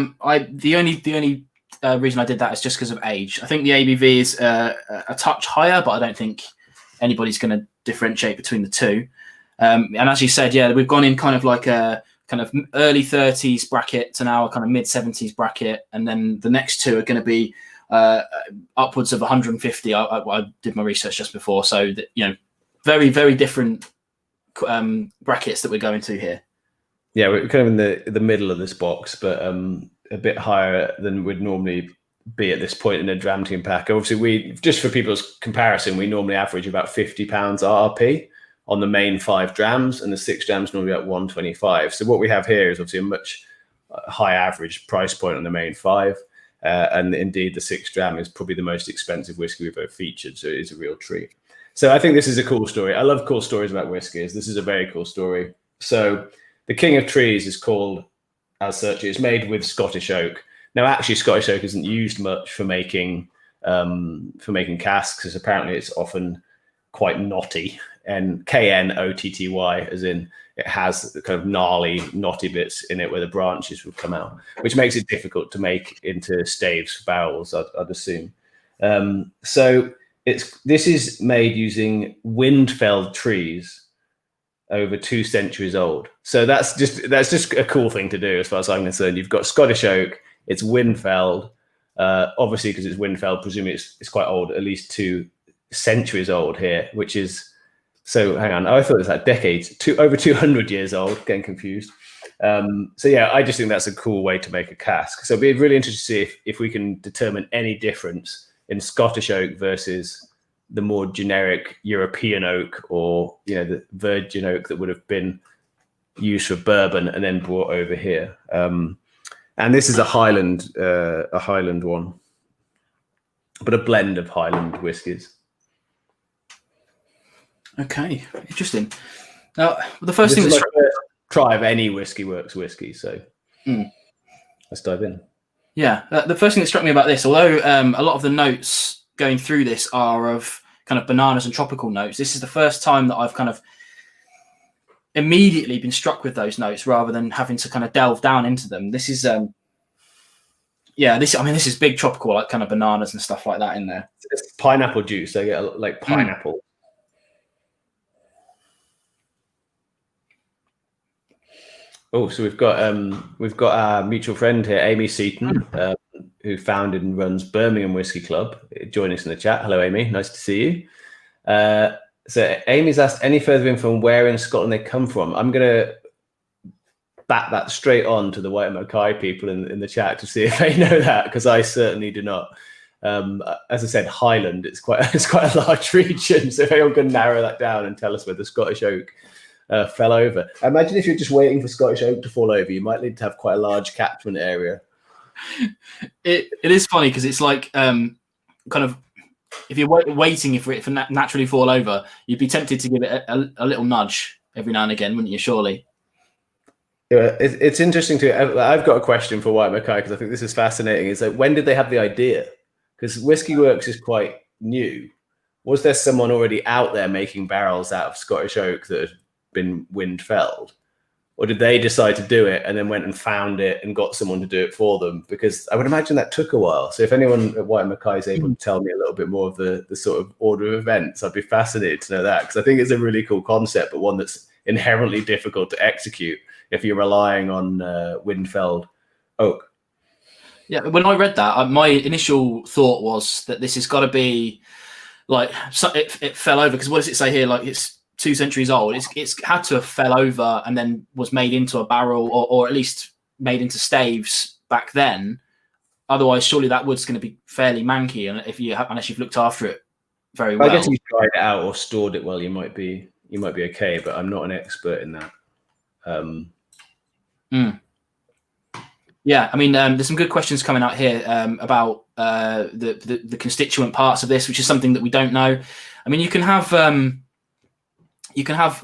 The only reason I did that is just because of age. I think the ABV is a touch higher, but I don't think anybody's going to differentiate between the two. And as you said, yeah, we've gone in kind of like a kind of early 30s bracket to now a kind of mid 70s bracket, and then the next two are going to be upwards of 150. I did my research just before, so that, you know, very, very different brackets that we're going to here. Yeah, we're kind of in the middle of this box, but a bit higher than would normally be at this point in a Dram Team pack. Obviously, we, just for people's comparison, we normally average about £50 RRP on the main 5 drams, and the 6 drams normally about 125. So what we have here is obviously a much high average price point on the main 5. And indeed, the 6 dram is probably the most expensive whiskey we've ever featured. So it is a real treat. So I think this is a cool story. I love cool stories about whiskies. This is a very cool story. So the King of Trees is called as such. It's made with Scottish oak. Now, actually, Scottish oak isn't used much for making casks, because apparently it's often quite knotty. And KNOTTY, as in it has the kind of gnarly, knotty bits in it where the branches would come out, which makes it difficult to make into staves for barrels, I'd assume. So this is made using wind-felled trees over 2 centuries old. So that's just a cool thing to do, as far as I'm concerned. You've got Scottish oak, it's wind-felled, obviously because it's wind-felled, presumably it's quite old, at least 2 centuries old here, which is. So hang on, I thought it was like decades, over 200 years old, getting confused. So yeah, I just think that's a cool way to make a cask. So it'd be really interesting to see if we can determine any difference in Scottish oak versus the more generic European oak, or, you know, the virgin oak that would have been used for bourbon and then brought over here. And this is a Highland one, but a blend of Highland whiskies. Okay, interesting. Now, the first thing that's try of any Whisky Works whiskey, so let's dive in. Yeah, the first thing that struck me about this, although a lot of the notes going through this are of kind of bananas and tropical notes, this is the first time that I've kind of immediately been struck with those notes rather than having to kind of delve down into them. This is this is big tropical, like kind of bananas and stuff like that in there. It's pineapple juice. I get like pineapple. Oh, so we've got our mutual friend here, Amy Seaton, who founded and runs Birmingham Whisky Club, joining us in the chat. Hello, Amy. Nice to see you. So Amy's asked, any further info on where in Scotland they come from? I'm going to bat that straight on to the White Mackay people in the chat to see if they know that, because I certainly do not. As I said, Highland, it's quite a large region, so if anyone can narrow that down and tell us where the Scottish oak fell over. I imagine if you're just waiting for Scottish oak to fall over, you might need to have quite a large catchment area. It is funny because it's like kind of, if you're waiting for it to naturally fall over, you'd be tempted to give it a little nudge every now and again, wouldn't you? Surely. Yeah, it's interesting too. I've got a question for White Mackay because I think this is fascinating. Is like, when did they have the idea? Because Whiskey Works is quite new. Was there someone already out there making barrels out of Scottish oak that had been wind felled? Or did they decide to do it and then went and found it and got someone to do it for them? Because I would imagine that took a while. So if anyone at White Mackay is able to tell me a little bit more of the sort of order of events, I'd be fascinated to know that, because I think it's a really cool concept, but one that's inherently difficult to execute if you're relying on wind-felled oak. Yeah, when I read that, my initial thought was that this has got to be like, it fell over, because what does it say here? Like, it's 2 centuries old. It's had to have fell over and then was made into a barrel, or at least made into staves back then. Otherwise, surely that wood's going to be fairly manky, and unless you've looked after it very well. I guess if you dried it out or stored it well, you might be okay. But I'm not an expert in that. Yeah, I mean, there's some good questions coming out here about the constituent parts of this, which is something that we don't know. I mean, you can have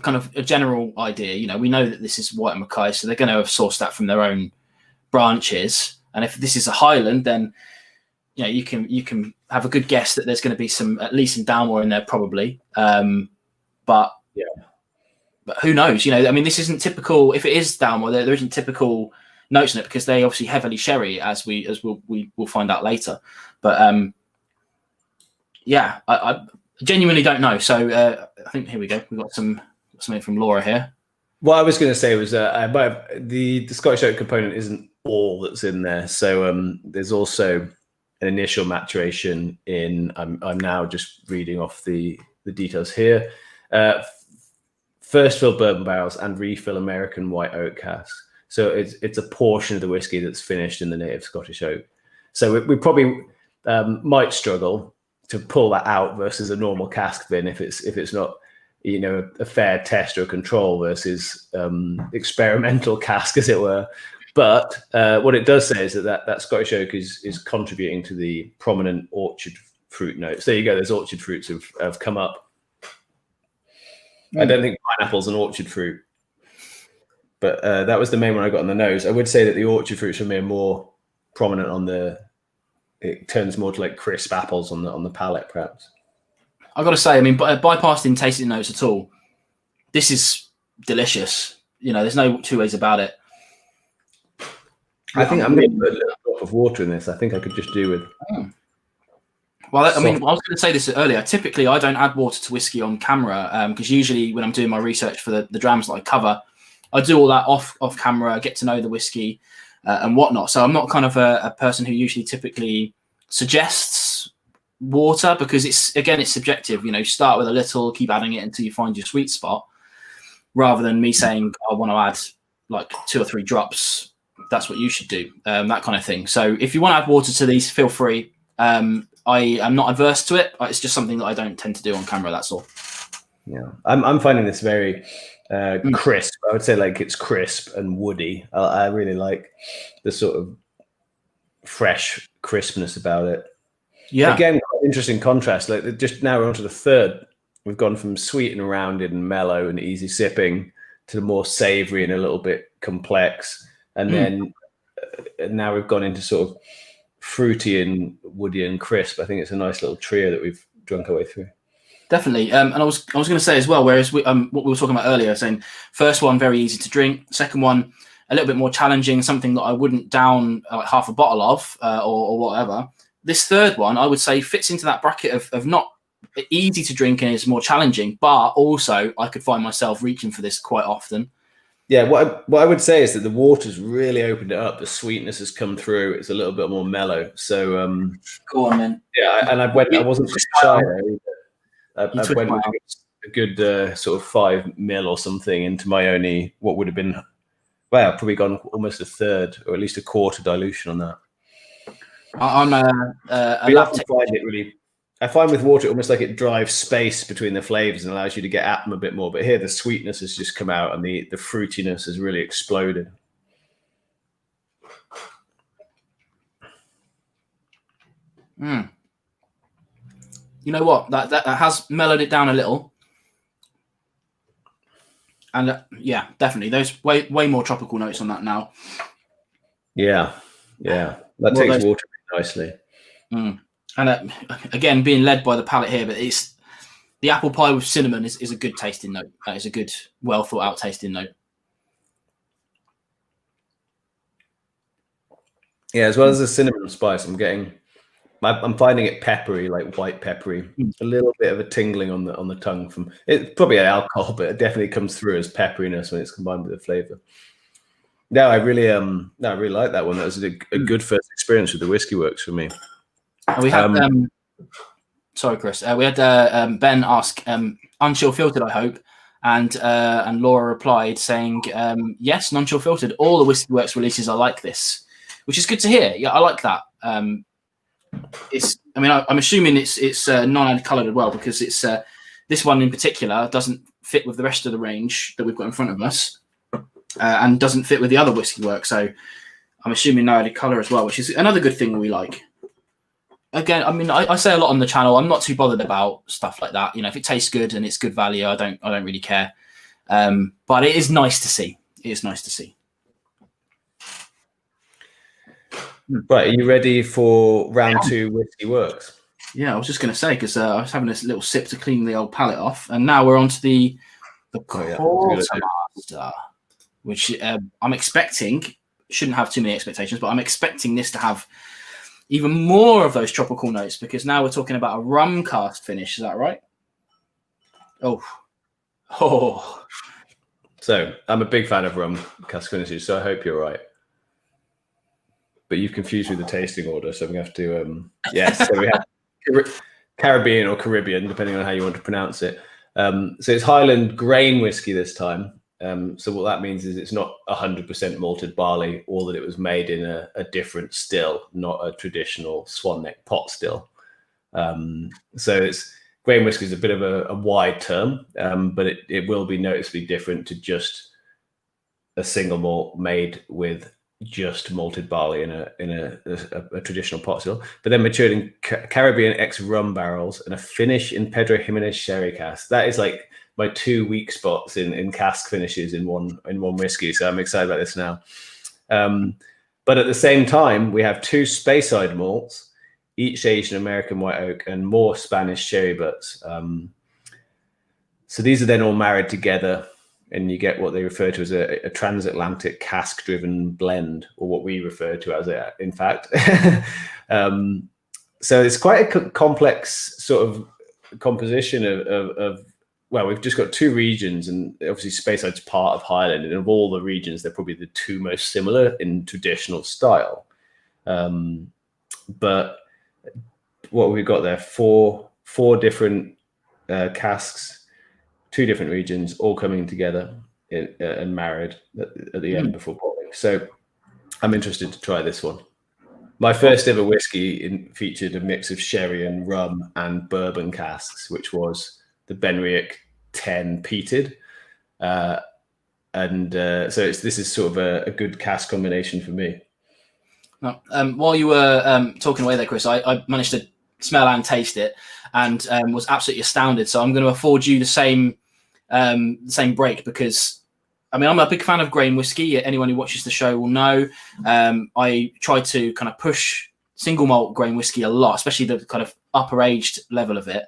kind of a general idea. You know, we know that this is White Mackay, so they're going to have sourced that from their own branches. And if this is a Highland, then you know you can have a good guess that there's going to be at least some Dalmore in there probably. But who knows? You know, I mean, this isn't typical. If it is Dalmore, there isn't typical notes in it, because they obviously heavily sherry, as we'll find out later. But I genuinely don't know. So I think here we go. We've got something from Laura here. What I was going to say was the Scottish oak component isn't all that's in there. So there's also an initial maturation in. I'm now just reading off the details here. First fill bourbon barrels and refill American white oak casks. So it's a portion of the whiskey that's finished in the native Scottish oak. So we probably might struggle to pull that out versus a normal cask bin if it's not, you know, a fair test or control versus experimental cask, as it were. But what it does say is that Scottish oak is contributing to the prominent orchard fruit notes. There you go. Those orchard fruits have come up. I don't think pineapple's an orchard fruit, but that was the main one I got on the nose. I would say that the orchard fruits for me are more prominent on it turns more to like crisp apples on the palate, perhaps. I've got to say, I mean, bypassing tasting notes at all, this is delicious. You know, there's no two ways about it. I think I'm going to put a little drop of water in this. I think I could just do with. Well, I mean, I was going to say this earlier. Typically, I don't add water to whiskey on camera because usually when I'm doing my research for the drams that I cover, I do all that off camera, get to know the whiskey and whatnot. So I'm not kind of a person who usually typically suggests water, because it's subjective. You know, start with a little, keep adding it until you find your sweet spot, rather than me saying I want to add like 2 or 3 drops. That's what you should do, that kind of thing. So if you want to add water to these, feel free. I am not adverse to it. It's just something that I don't tend to do on camera. That's all. Yeah, I'm finding this very crisp. I would say like it's crisp and woody. I really like the sort of fresh crispness about it. Yeah. Again, quite interesting contrast. Like just now we're on to the third. We've gone from sweet and rounded and mellow and easy sipping to the more savory and a little bit complex. And then now we've gone into sort of fruity and woody and crisp. I think it's a nice little trio that we've drunk our way through. Definitely. And I was going to say as well, whereas what we were talking about earlier, saying first one, very easy to drink. Second one, a little bit more challenging, something that I wouldn't down like half a bottle of or whatever. This third one, I would say, fits into that bracket of not easy to drink and is more challenging, but also I could find myself reaching for this quite often. Yeah, what I would say is that the water's really opened it up. The sweetness has come through. It's a little bit more mellow. So go on, then. Yeah, and I wasn't shy there either. I went with a good sort of 5 ml or something into my only what would have been Well, I've probably gone almost a third or at least a quarter dilution on that. I'm a lactic. I find with water almost like it drives space between the flavors and allows you to get at them a bit more. But here the sweetness has just come out and the fruitiness has really exploded. You know what? That has mellowed it down a little. And yeah, definitely. There's way more tropical notes on that now. Yeah. That takes water nicely. And again, being led by the palate here, but it's the apple pie with cinnamon is a good tasting note. That is a good, well thought out tasting note. Yeah, as well as the cinnamon spice, I'm finding it peppery, like white peppery. A little bit of a tingling on the tongue from it's probably an alcohol, but it definitely comes through as pepperiness when it's combined with the flavor. No, I really like that one. That was a good first experience with the Whisky Works for me. We had sorry, Chris. We had Ben ask, "Unchill filtered, I hope," and Laura replied saying, "Yes, non-chill filtered. All the Whisky Works releases are like this," which is good to hear. Yeah, I like that. I'm assuming it's non-coloured as well, because it's this one in particular doesn't fit with the rest of the range that we've got in front of us, and doesn't fit with the other Whisky Works. So I'm assuming no added colour as well, which is another good thing we like. Again, I mean, I say a lot on the channel. I'm not too bothered about stuff like that. You know, if it tastes good and it's good value, I don't really care. But it is nice to see. It is nice to see. Right, are you ready for round 2 Whisky Works? Yeah, I was just going to say, because I was having this little sip to clean the old palate off, and now we're on to the Quartermaster, which I'm expecting, shouldn't have too many expectations, but I'm expecting this to have even more of those tropical notes, because now we're talking about a rum cask finish. Is that right? Oh. So I'm a big fan of rum cask finishes, so I hope you're right. But you've confused with the tasting order, so we have to yes. So we have Caribbean or Caribbean, depending on how you want to pronounce it. So it's Highland grain whiskey this time. So what that means is it's not 100% malted barley, or that it was made in a different still, not a traditional swan neck pot still. So it's grain whiskey is a bit of a wide term, but it will be noticeably different to just a single malt made with just malted barley in a traditional pot still, but then matured in Caribbean X rum barrels and a finish in Pedro Jimenez sherry cask. That is like my 2 weak spots in cask finishes in one whiskey. So I'm excited about this now. But at the same time, we have 2 Speyside malts, each aged in American white oak, and more Spanish sherry butts. So these are then all married together, and you get what they refer to as a transatlantic cask-driven blend, or what we refer to as it, in fact. So it's quite a complex sort of composition of well, we've just got 2 regions, and obviously Speyside's part of Highland, and of all the regions, they're probably the 2 most similar in traditional style. But what we've got there, four different casks, 2 different regions, all coming together and married at the end before bottling. So I'm interested to try this one. My first ever whiskey featured a mix of sherry and rum and bourbon casks, which was the Benriach 10 peated. So this is sort of a good cask combination for me. Now, while you were talking away there, Chris, I managed to smell and taste it, and was absolutely astounded. So I'm going to afford you the same break, because I mean, I'm a big fan of grain whiskey. Anyone who watches the show will know. I try to kind of push single malt grain whiskey a lot, especially the kind of upper aged level of it.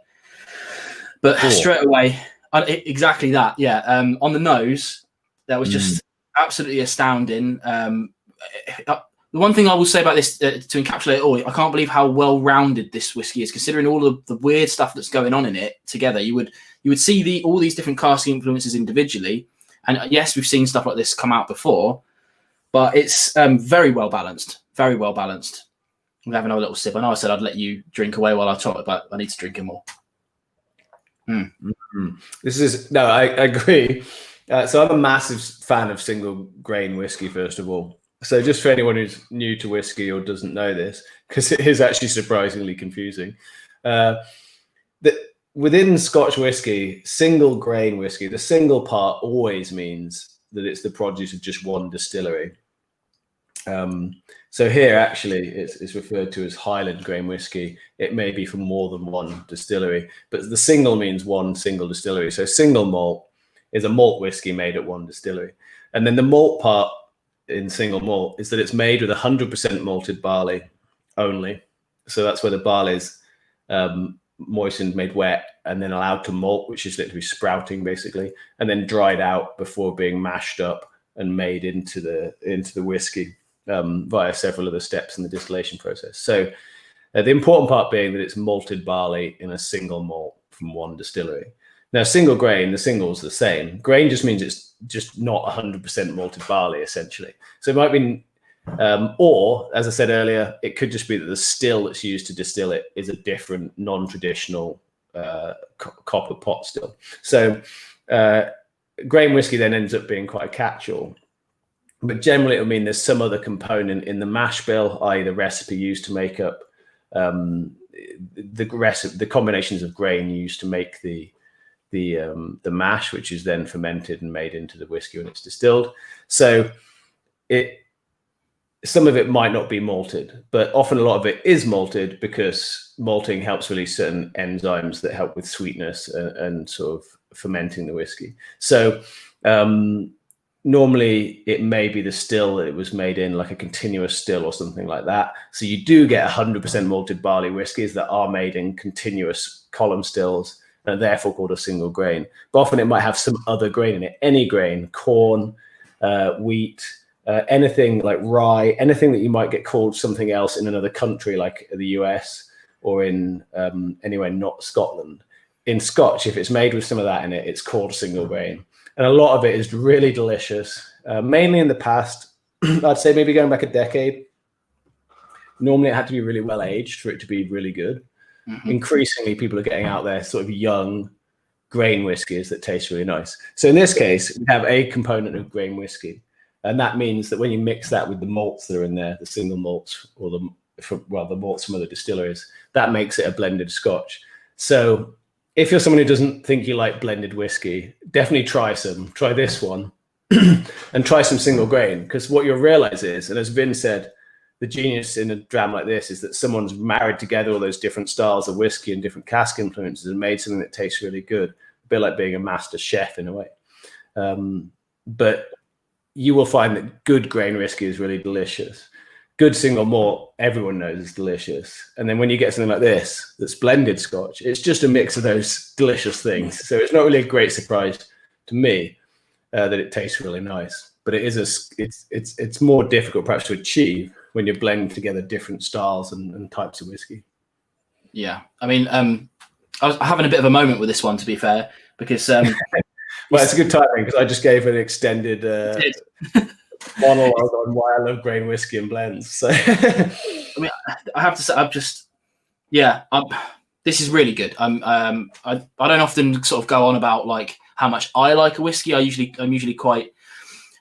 But straight away, exactly that. Yeah. On the nose, that was just absolutely astounding. The one thing I will say about this, to encapsulate it all, I can't believe how well-rounded this whiskey is, considering all of the weird stuff that's going on in it together. You would see all these different casting influences individually. And yes, we've seen stuff like this come out before, but it's very well balanced. Very well balanced. I'm having a little sip. I know I said I'd let you drink away while I talk, but I need to drink it more. This is I agree. So I'm a massive fan of single grain whiskey, first of all. So just for anyone who's new to whiskey or doesn't know this, because it is actually surprisingly confusing, within Scotch whiskey, single grain whiskey, the single part always means that it's the produce of just one distillery. So here, actually, it's referred to as Highland grain whiskey. It may be from more than one distillery, but the single means one single distillery. So single malt is a malt whiskey made at one distillery. And then the malt part in single malt is that it's made with 100% malted barley only. So that's where the barley is moistened, made wet, and then allowed to malt, which is literally sprouting basically, and then dried out before being mashed up and made into the whiskey via several other steps in the distillation process. So the important part being that it's malted barley in a single malt from one distillery. Now, single grain, the single's the same. Grain just means it's just not 100% malted barley, essentially. So it might be, or as I said earlier, it could just be that the still that's used to distill it is a different, non-traditional copper pot still. So grain whiskey then ends up being quite a catch-all. But generally, it'll mean there's some other component in the mash bill, i.e. the recipe used to make up the combinations of grain used to make the mash, which is then fermented and made into the whiskey when it's distilled. So some of it might not be malted, but often a lot of it is malted because malting helps release certain enzymes that help with sweetness and sort of fermenting the whiskey. So normally it may be the still that it was made in, like a continuous still or something like that. So you do get 100% malted barley whiskies that are made in continuous column stills and are therefore called a single grain. But often it might have some other grain in it, any grain, corn, wheat, anything like rye, anything that you might get called something else in another country like the US or in anywhere not Scotland. In Scotch, if it's made with some of that in it, it's called a single grain. And a lot of it is really delicious, mainly in the past. I'd say maybe going back a decade. Normally it had to be really well aged for it to be really good. Mm-hmm. Increasingly, people are getting out there sort of young grain whiskies that taste really nice. So in this case, we have a component of grain whiskey. And that means that when you mix that with the malts that are in there, the single malts or the malts from other distilleries, that makes it a blended Scotch. So if you're someone who doesn't think you like blended whiskey, definitely try this one and try some single grain, because what you'll realize is, and as Vin said, the genius in a dram like this is that someone's married together all those different styles of whiskey and different cask influences and made something that tastes really good, a bit like being a master chef in a way. But you will find that good grain whiskey is really delicious. Good single malt, everyone knows is delicious. And then when you get something like this, that's blended Scotch, it's just a mix of those delicious things. So it's not really a great surprise to me that it tastes really nice. But it is it's more difficult perhaps to achieve when you're blending together different styles and types of whiskey. Yeah, I mean, I was having a bit of a moment with this one, to be fair, because well, it's a good timing because I just gave an extended monologue on why I love grain whiskey and blends. So I mean, I have to say, this is really good. I don't often sort of go on about like how much I like a whiskey. I'm usually quite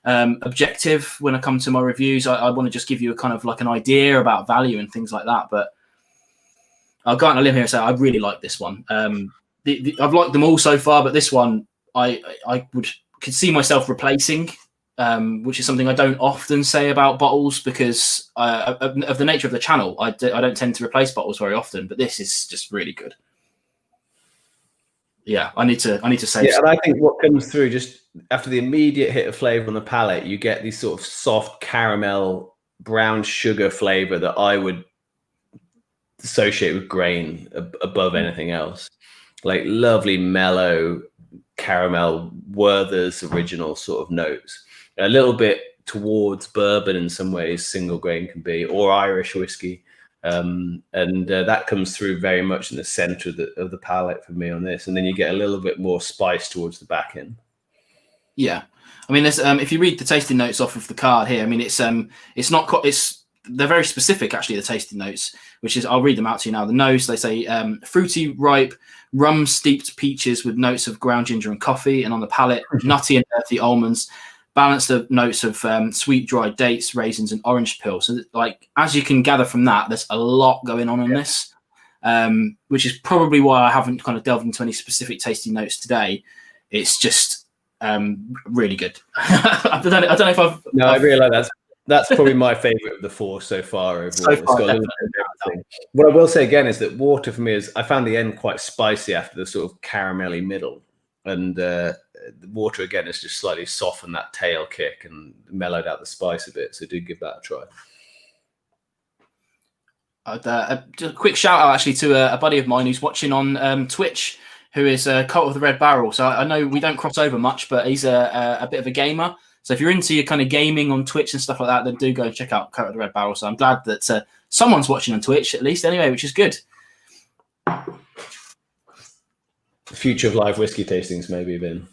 objective when I come to my reviews. I want to just give you a kind of like an idea about value and things like that. But I'll go out on a limb here and say I really like this one. I've liked them all so far, but this one I could see myself replacing, which is something I don't often say about bottles because of the nature of the channel. I don't tend to replace bottles very often, but this is just really good. Yeah, I need to say. Yeah, and I think what comes through just after the immediate hit of flavor on the palate, you get this sort of soft caramel, brown sugar flavor that I would associate with grain above anything else. Like lovely mellow caramel, Werther's original sort of notes. A little bit towards bourbon in some ways, single grain can be, or Irish whiskey. And that comes through very much in the center of the palate for me on this. And then you get a little bit more spice towards the back end. Yeah. I mean, there's if you read the tasting notes off of the card here, I mean, it's they're very specific, actually, the tasting notes, which is, I'll read them out to you now. The nose, they say fruity, ripe, rum-steeped peaches with notes of ground ginger and coffee. And on the palate, nutty and earthy almonds, balanced the notes of sweet, dried dates, raisins, and orange peel. So, like, as you can gather from that, there's a lot going on in this, which is probably why I haven't kind of delved into any specific tasting notes today. It's just really good. I don't know if I've... No, I realise that's probably my favourite of the 4 so far. What I will say again is that water for me I found the end quite spicy after the sort of caramelly middle, and the water again has just slightly softened that tail kick and mellowed out the spice a bit. So do give that a try. Just a quick shout out actually to a buddy of mine who's watching on Twitch, who is Cult of the Red Barrel. So I know we don't cross over much, but he's a bit of a gamer. So if you're into your kind of gaming on Twitch and stuff like that, then do go and check out Cult of the Red Barrel. So I'm glad that someone's watching on Twitch at least anyway, which is good. The future of live whiskey tastings, maybe, Vin.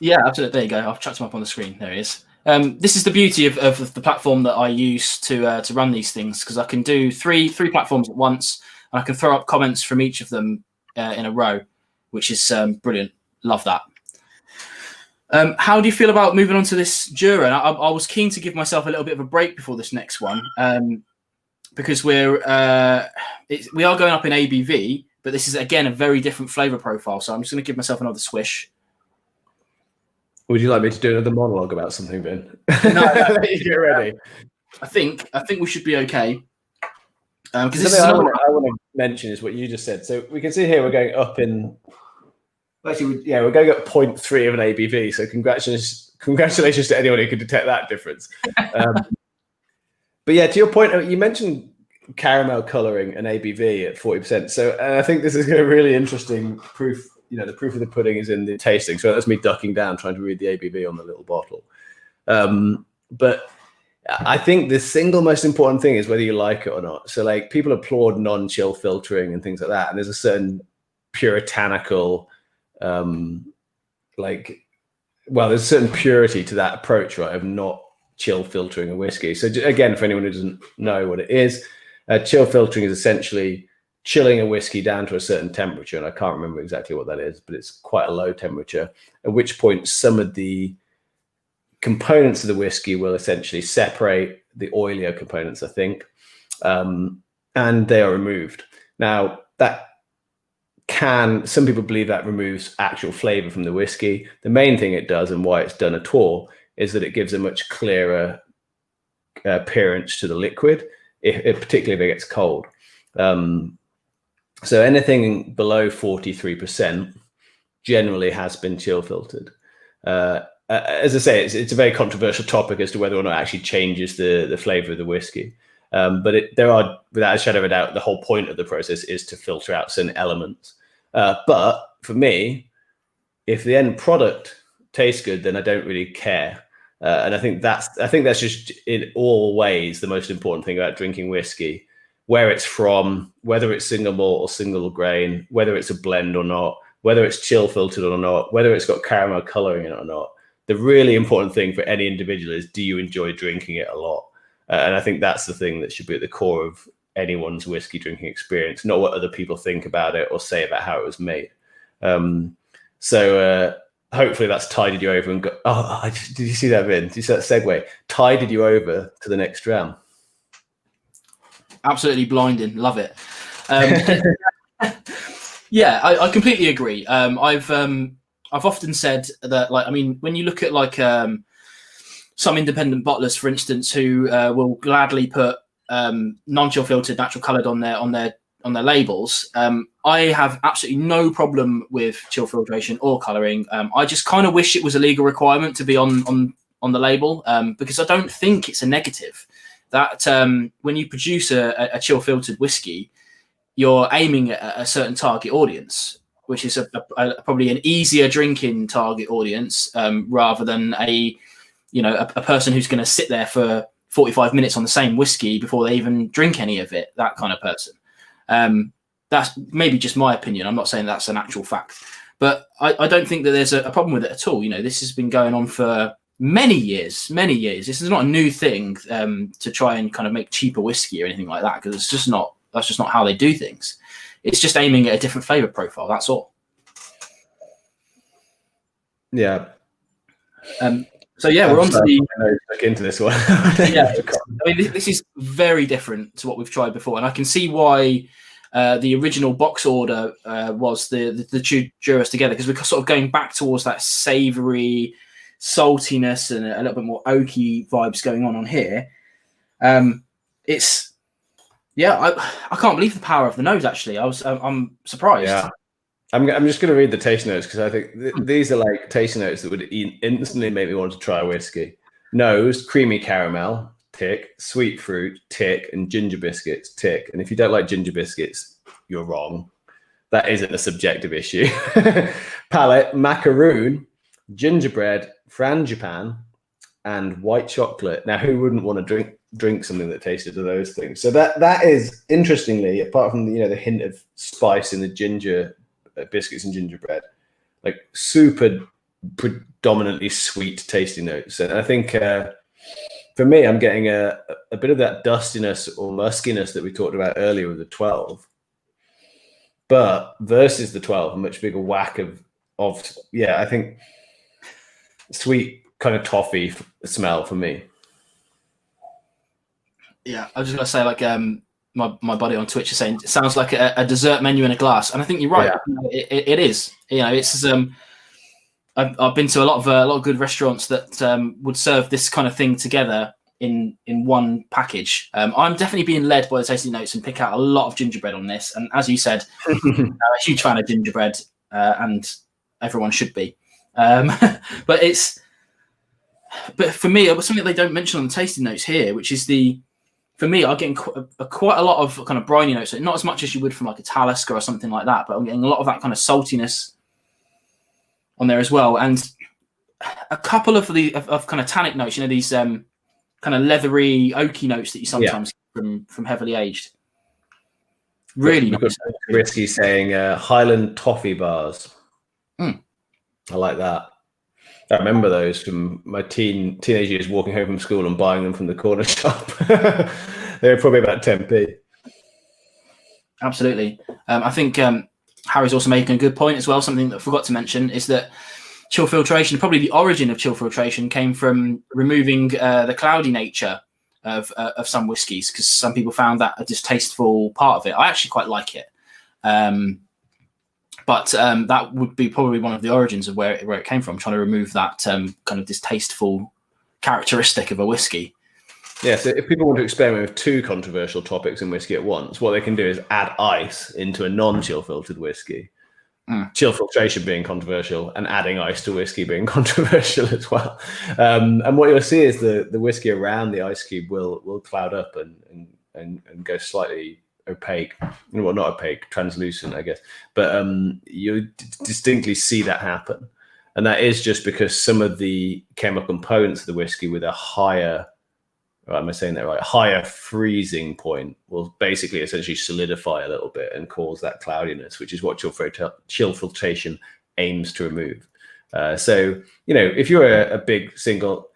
Yeah, absolutely. There you go. I've chucked him up on the screen. There he is. This is the beauty of the platform that I use to run these things, because I can do three platforms at once, and I can throw up comments from each of them in a row, which is brilliant. Love that. How do you feel about moving on to this Jura? And I was keen to give myself a little bit of a break before this next one, because we are going up in ABV, but this is again a very different flavour profile. So I'm just going to give myself another swish. Would you like me to do another monologue about something, Vin? No, get ready. I think we should be okay. Because something I want to mention is what you just said. So we can see here we're going up in. Actually, we're going up 0.3 of an ABV. So congratulations to anyone who could detect that difference. But yeah, to your point, you mentioned caramel colouring and ABV at 40%. So I think this is a really interesting proof. The proof of the pudding is in the tasting. So that's me ducking down, trying to read the ABV on the little bottle. But I think the single most important thing is whether you like it or not. So like people applaud non-chill filtering and things like that. And there's a certain puritanical, there's a certain purity to that approach, right, of not chill filtering a whiskey. So again, for anyone who doesn't know what it is, chill filtering is essentially chilling a whiskey down to a certain temperature, and I can't remember exactly what that is, but it's quite a low temperature, at which point some of the components of the whiskey will essentially separate, the oilier components, I think, and they are removed. Now, some people believe that removes actual flavor from the whiskey. The main thing it does, and why it's done at all, is that it gives a much clearer appearance to the liquid, particularly if it gets cold. So anything below 43% generally has been chill filtered. As I say, it's a very controversial topic as to whether or not it actually changes the flavor of the whiskey. But there are, without a shadow of a doubt, the whole point of the process is to filter out certain elements. But for me, if the end product tastes good, then I don't really care. And I think that's just in all ways the most important thing about drinking whiskey. Where it's from, whether it's single malt or single grain, whether it's a blend or not, whether it's chill filtered or not, whether it's got caramel colouring in it or not. The really important thing for any individual is, do you enjoy drinking it a lot? And I think that's the thing that should be at the core of anyone's whiskey drinking experience, not what other people think about it or say about how it was made. So hopefully that's tided you over and got. Oh, did you see that, Vin? Did you see that segue? Tided you over to the next dram. Absolutely blinding. Love it. Yeah, I completely agree. I've often said that, when you look at some independent bottlers, for instance, who will gladly put non-chill filtered, natural coloured on their labels, I have absolutely no problem with chill filtration or colouring. I just kind of wish it was a legal requirement to be on the label, because I don't think it's a negative. That when you produce a chill filtered whiskey, you're aiming at a certain target audience, which is probably an easier drinking target audience, rather than a person who's going to sit there for 45 minutes on the same whiskey before they even drink any of it. That kind of person. That's maybe just my opinion. I'm not saying that's an actual fact, but I don't think that there's a problem with it at all. This has been going on for many years. This is not a new thing to try and kind of make cheaper whiskey or anything like that, because it's just not. That's just not how they do things. It's just aiming at a different flavor profile. That's all. Yeah. So yeah, we're on to the look into this one. yeah. I mean, this is very different to what we've tried before, and I can see why the original box order was the two Juras together, because we're sort of going back towards that savoury saltiness and a little bit more oaky vibes going on here. It's I can't believe the power of the nose. Actually, I'm surprised. Yeah. I'm just going to read the taste notes, because I think these are like taste notes that would instantly make me want to try whiskey. Nose, creamy caramel, tick. Sweet fruit, tick. And ginger biscuits, tick. And if you don't like ginger biscuits, you're wrong. That isn't a subjective issue. Palate, macaroon, gingerbread, frangipan, and white chocolate. Now, who wouldn't want to drink something that tasted of those things? So that is, interestingly, apart from the hint of spice in the ginger biscuits and gingerbread, like super predominantly sweet tasting notes. And I think for me, I'm getting a bit of that dustiness or muskiness that we talked about earlier with the 12, but versus the 12, a much bigger whack of I think sweet kind of toffee smell for me. Yeah, I was just gonna say, like, my buddy on Twitch is saying it sounds like a dessert menu in a glass, and I think you're right. Yeah. It is. It's I've been to a lot of good restaurants that would serve this kind of thing together in one package. I'm definitely being led by the tasting notes and pick out a lot of gingerbread on this. And as you said, I'm a huge fan of gingerbread, and everyone should be. But for me, it was something they don't mention on the tasting notes here, which is for me, I'm getting quite a lot of kind of briny notes. So not as much as you would from like a Talisker or something like that, but I'm getting a lot of that kind of saltiness on there as well, and a couple of kind of tannic notes. These kind of leathery, oaky notes that you sometimes get from heavily aged. Really nice. Whiskey saying Highland toffee bars. Mm. I like that. I remember those from my teenage years, walking home from school and buying them from the corner shop. They were probably about 10p. Absolutely. I think Harry's also making a good point as well. Something that I forgot to mention is that chill filtration, probably the origin of chill filtration, came from removing the cloudy nature of some whiskies, because some people found that a distasteful part of it. I actually quite like it. But that would be probably one of the origins of where it came from, trying to remove that kind of distasteful characteristic of a whiskey. Yeah, so if people want to experiment with two controversial topics in whiskey at once, what they can do is add ice into a non-chill filtered whiskey. Chill filtration being controversial and adding ice to whiskey being controversial as well. And what you'll see is the whiskey around the ice cube will cloud up and go slightly opaque. Well, not opaque, translucent, I guess. But you distinctly see that happen. And that is just because some of the chemical components of the whiskey with a higher, am I saying that right? Higher freezing point will basically essentially solidify a little bit and cause that cloudiness, which is what chill filtration aims to remove. So, if you're a big single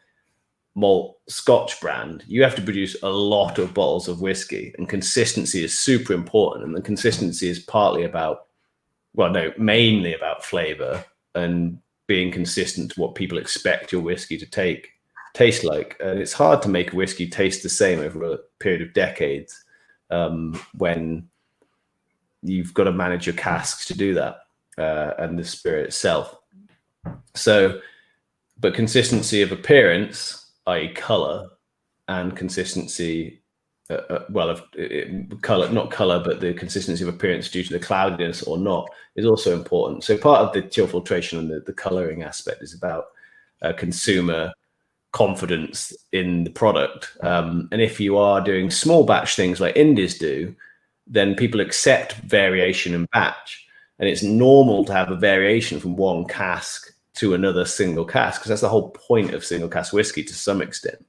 malt Scotch brand, you have to produce a lot of bottles of whiskey, and consistency is super important. And the consistency is mainly about flavor and being consistent to what people expect your whiskey to taste like. And it's hard to make whiskey taste the same over a period of decades when you've got to manage your casks to do that and the spirit itself. So, but consistency of appearance, i.e. color, and consistency color, not color, but the consistency of appearance due to the cloudiness or not, is also important. So part of the chill filtration and the coloring aspect is about consumer confidence in the product. And if you are doing small batch things like Indies do, then people accept variation in batch. And it's normal to have a variation from one cask to another single cask, because that's the whole point of single cask whiskey to some extent.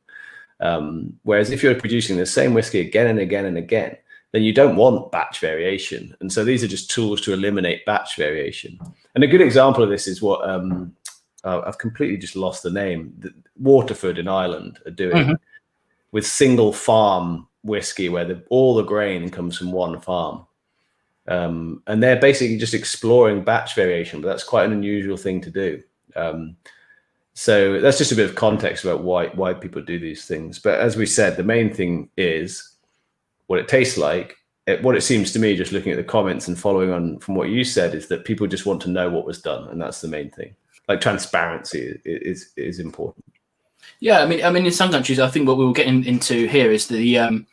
Whereas if you're producing the same whiskey again and again and again, then you don't want batch variation. And so these are just tools to eliminate batch variation. And a good example of this is what I've completely just lost the name. Waterford in Ireland are doing with single farm whiskey, where all the grain comes from one farm. And they're basically just exploring batch variation, but that's quite an unusual thing to do. So that's just a bit of context about why people do these things. But as we said, the main thing is what it tastes like. What it seems to me, just looking at the comments and following on from what you said, is that people just want to know what was done, and that's the main thing. Like transparency is important. Yeah, I mean, in some countries, I think what we were getting into here is the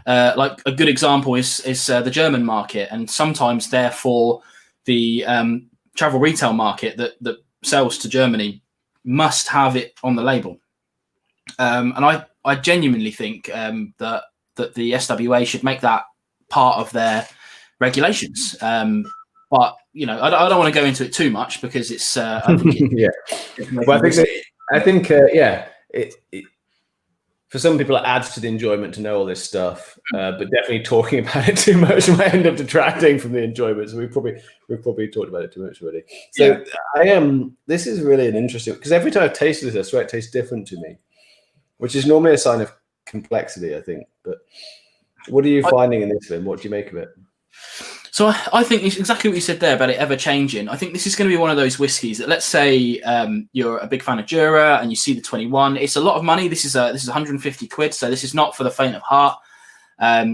like a good example is the German market, and sometimes therefore the travel retail market that sells to Germany must have it on the label. And I genuinely think that the SWA should make that part of their regulations. But you know, I don't want to go into it too much because it's. I think for some people it adds to the enjoyment to know all this stuff, but definitely talking about it too much might end up detracting from the enjoyment. So we've probably talked about it too much already. So this is really an interesting, because every time I've tasted this, I swear it tastes different to me, which is normally a sign of complexity, I think. But what are you finding in this, Vin? What do you make of it? So I think it's exactly what you said there about it ever changing. I think this is going to be one of those whiskies that, let's say you're a big fan of Jura and you see the 21. It's a lot of money. This is 150 quid, so this is not for the faint of heart.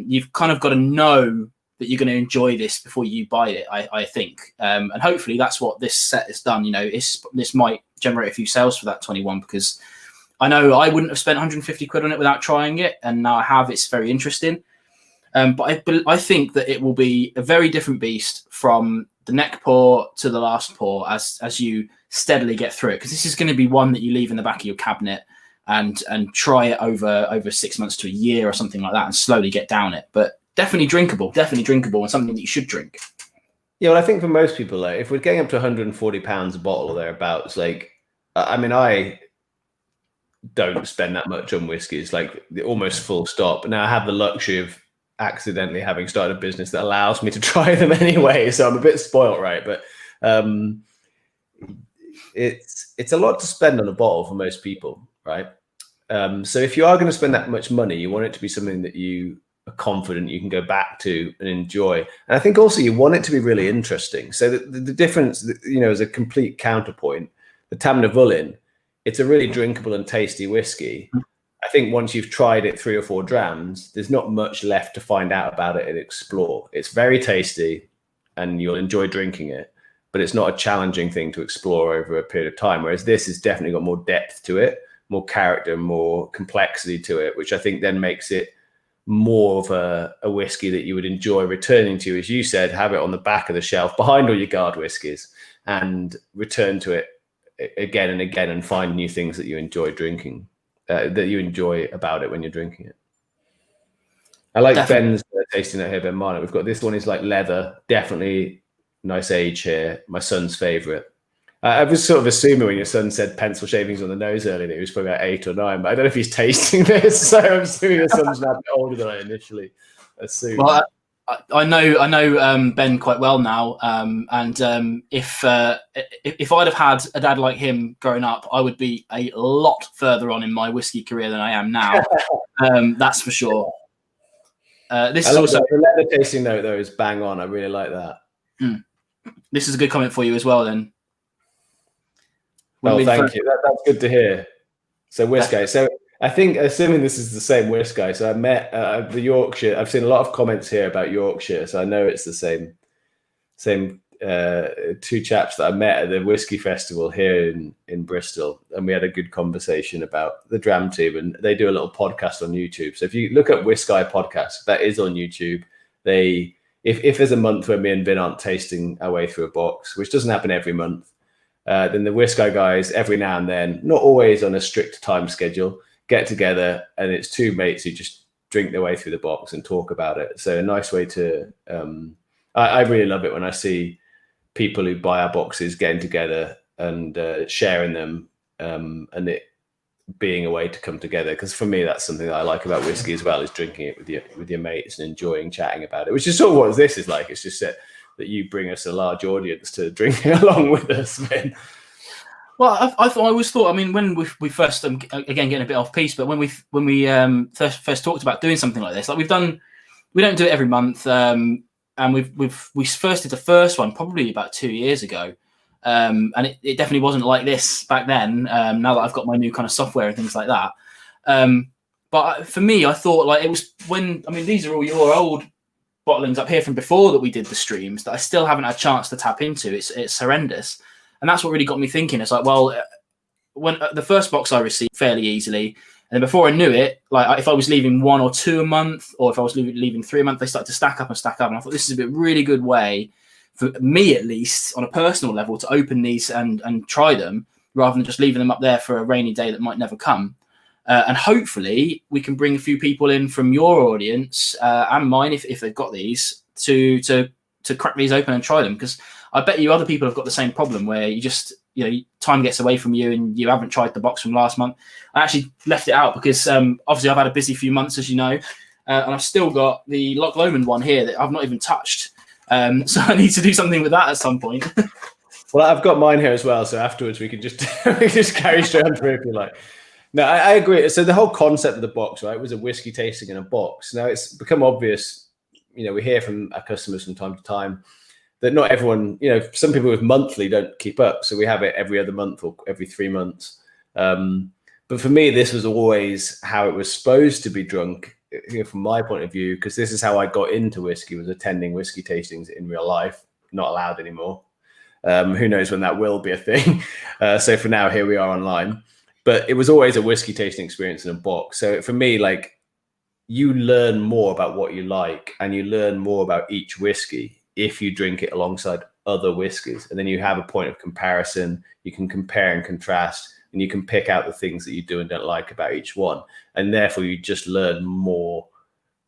You've kind of got to know that you're going to enjoy this before you buy it, I think. And hopefully that's what this set has done. You know, this might generate a few sales for that 21, because I know I wouldn't have spent 150 quid on it without trying it, and now I have. It's very interesting. But I think that it will be a very different beast from the neck pour to the last pour as you steadily get through it, because this is going to be one that you leave in the back of your cabinet and try it over 6 months to a year or something like that, and slowly get down it. But definitely drinkable, and something that you should drink. Yeah, well, I think for most people, like, if we're getting up to £140 a bottle or thereabouts, like, I mean, I don't spend that much on whiskies, like almost full stop. Now I have the luxury of accidentally having started a business that allows me to try them anyway, so I'm a bit spoilt, right? But it's a lot to spend on a bottle for most people, right? So if you are going to spend that much money, you want it to be something that you are confident you can go back to and enjoy. And I think also you want it to be really interesting. So the difference, you know, as a complete counterpoint, the Tamnavulin, it's a really drinkable and tasty whiskey. I think once you've tried it 3 or 4 drams, there's not much left to find out about it and explore. It's very tasty and you'll enjoy drinking it, but it's not a challenging thing to explore over a period of time. Whereas this has definitely got more depth to it, more character, more complexity to it, which I think then makes it more of a whiskey that you would enjoy returning to, as you said, have it on the back of the shelf behind all your guard whiskies and return to it again and again and find new things that you enjoy drinking. That you enjoy about it when you're drinking it. I like definitely. Ben's tasting it here, Ben Marner. We've got this one is like leather, definitely nice age here. My son's favorite. I was sort of assuming when your son said pencil shavings on the nose earlier that he was probably about 8 or 9, but I don't know if he's tasting this, so I'm assuming your son's now a bit older than I initially assumed. Well, I know Ben quite well now, and if I'd have had a dad like him growing up, I would be a lot further on in my whiskey career than I am now. That's for sure. This is also the leather tasting note though is bang on. I really like that. This is a good comment for you as well. Then. Oh, thank you. That's good to hear. So whiskey. So. I think, assuming this is the same whiskey, so I met the Yorkshire. I've seen a lot of comments here about Yorkshire, so I know it's the same 2 chaps that I met at the whiskey festival here in Bristol, and we had a good conversation about the Dram Team, and they do a little podcast on YouTube. So if you look at Whiskey Podcast, that is on YouTube. If there's a month where me and Vin aren't tasting our way through a box, which doesn't happen every month, then the Whiskey guys every now and then, not always on a strict time schedule, get together, and it's 2 mates who just drink their way through the box and talk about it. So a nice way to, I really love it when I see people who buy our boxes getting together and sharing them, and it being a way to come together. Because for me, that's something that I like about whiskey as well, is drinking it with your mates and enjoying chatting about it, which is sort of what this is like. It's just that you bring us a large audience to drink along with us, man. Well, I always thought. I mean, when we first again getting a bit off piece, but when we first talked about doing something like this, like we don't do it every month, and we first did the first one probably about 2 years ago, and it definitely wasn't like this back then. Now that I've got my new kind of software and things like that, but for me, I thought like it was when these are all your old bottlings up here from before that we did the streams that I still haven't had a chance to tap into. It's horrendous. And that's what really got me thinking. It's like, well, when the first box I received fairly easily, and then before I knew it, like if I was leaving 1 or 2 a month, or if I was leaving 3 a month, they started to stack up. And I thought this is a really good way for me, at least on a personal level, to open these and try them rather than just leaving them up there for a rainy day that might never come. And hopefully we can bring a few people in from your audience and mine if they've got these to crack these open and try them, because I bet you other people have got the same problem where you just, time gets away from you and you haven't tried the box from last month. I actually left it out because obviously I've had a busy few months, as you know, and I've still got the Loch Lomond one here that I've not even touched. So I need to do something with that at some point. Well, I've got mine here as well, so afterwards we can just carry straight on through if you like. No, I agree. So the whole concept of the box, right, was a whiskey tasting in a box. Now it's become obvious, we hear from our customers from time to time that not everyone, some people with monthly don't keep up. So we have it every other month or every 3 months. But for me, this was always how it was supposed to be drunk, from my point of view, because this is how I got into whiskey, was attending whiskey tastings in real life, not allowed anymore. Who knows when that will be a thing. So for now, here we are online. But it was always a whiskey tasting experience in a box. So for me, like, you learn more about what you like and you learn more about each whiskey if you drink it alongside other whiskeys. And then you have a point of comparison. You can compare and contrast, and you can pick out the things that you do and don't like about each one. And therefore, you just learn more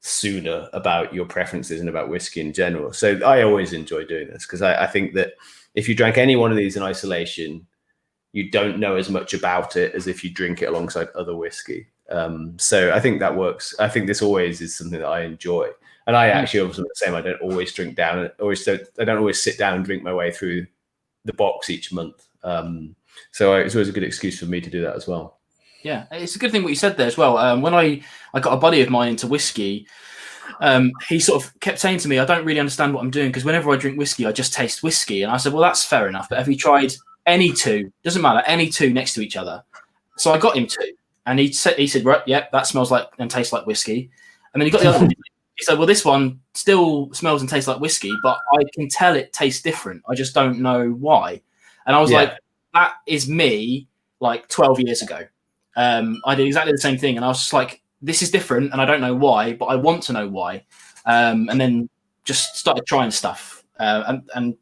sooner about your preferences and about whiskey in general. So I always enjoy doing this because I think that if you drank any one of these in isolation, you don't know as much about it as if you drink it alongside other whiskey. So I think that works. I think this always is something that I enjoy. And I actually also the same. I don't always drink down. I don't always sit down and drink my way through the box each month. So it's always a good excuse for me to do that as well. Yeah, it's a good thing what you said there as well. When I got a buddy of mine into whiskey, he sort of kept saying to me, I don't really understand what I'm doing because whenever I drink whiskey, I just taste whiskey. And I said, well, that's fair enough. But have you tried any two? Doesn't matter, any two next to each other. So I got him two. And he said, right, yeah, that smells like and tastes like whiskey. And then he got the other one. He said, well, this one still smells and tastes like whiskey, but I can tell it tastes different. I just don't know why. And I was like, that is me like 12 years ago. I did exactly the same thing. And I was just like, this is different and I don't know why, but I want to know why. And then just started trying stuff. And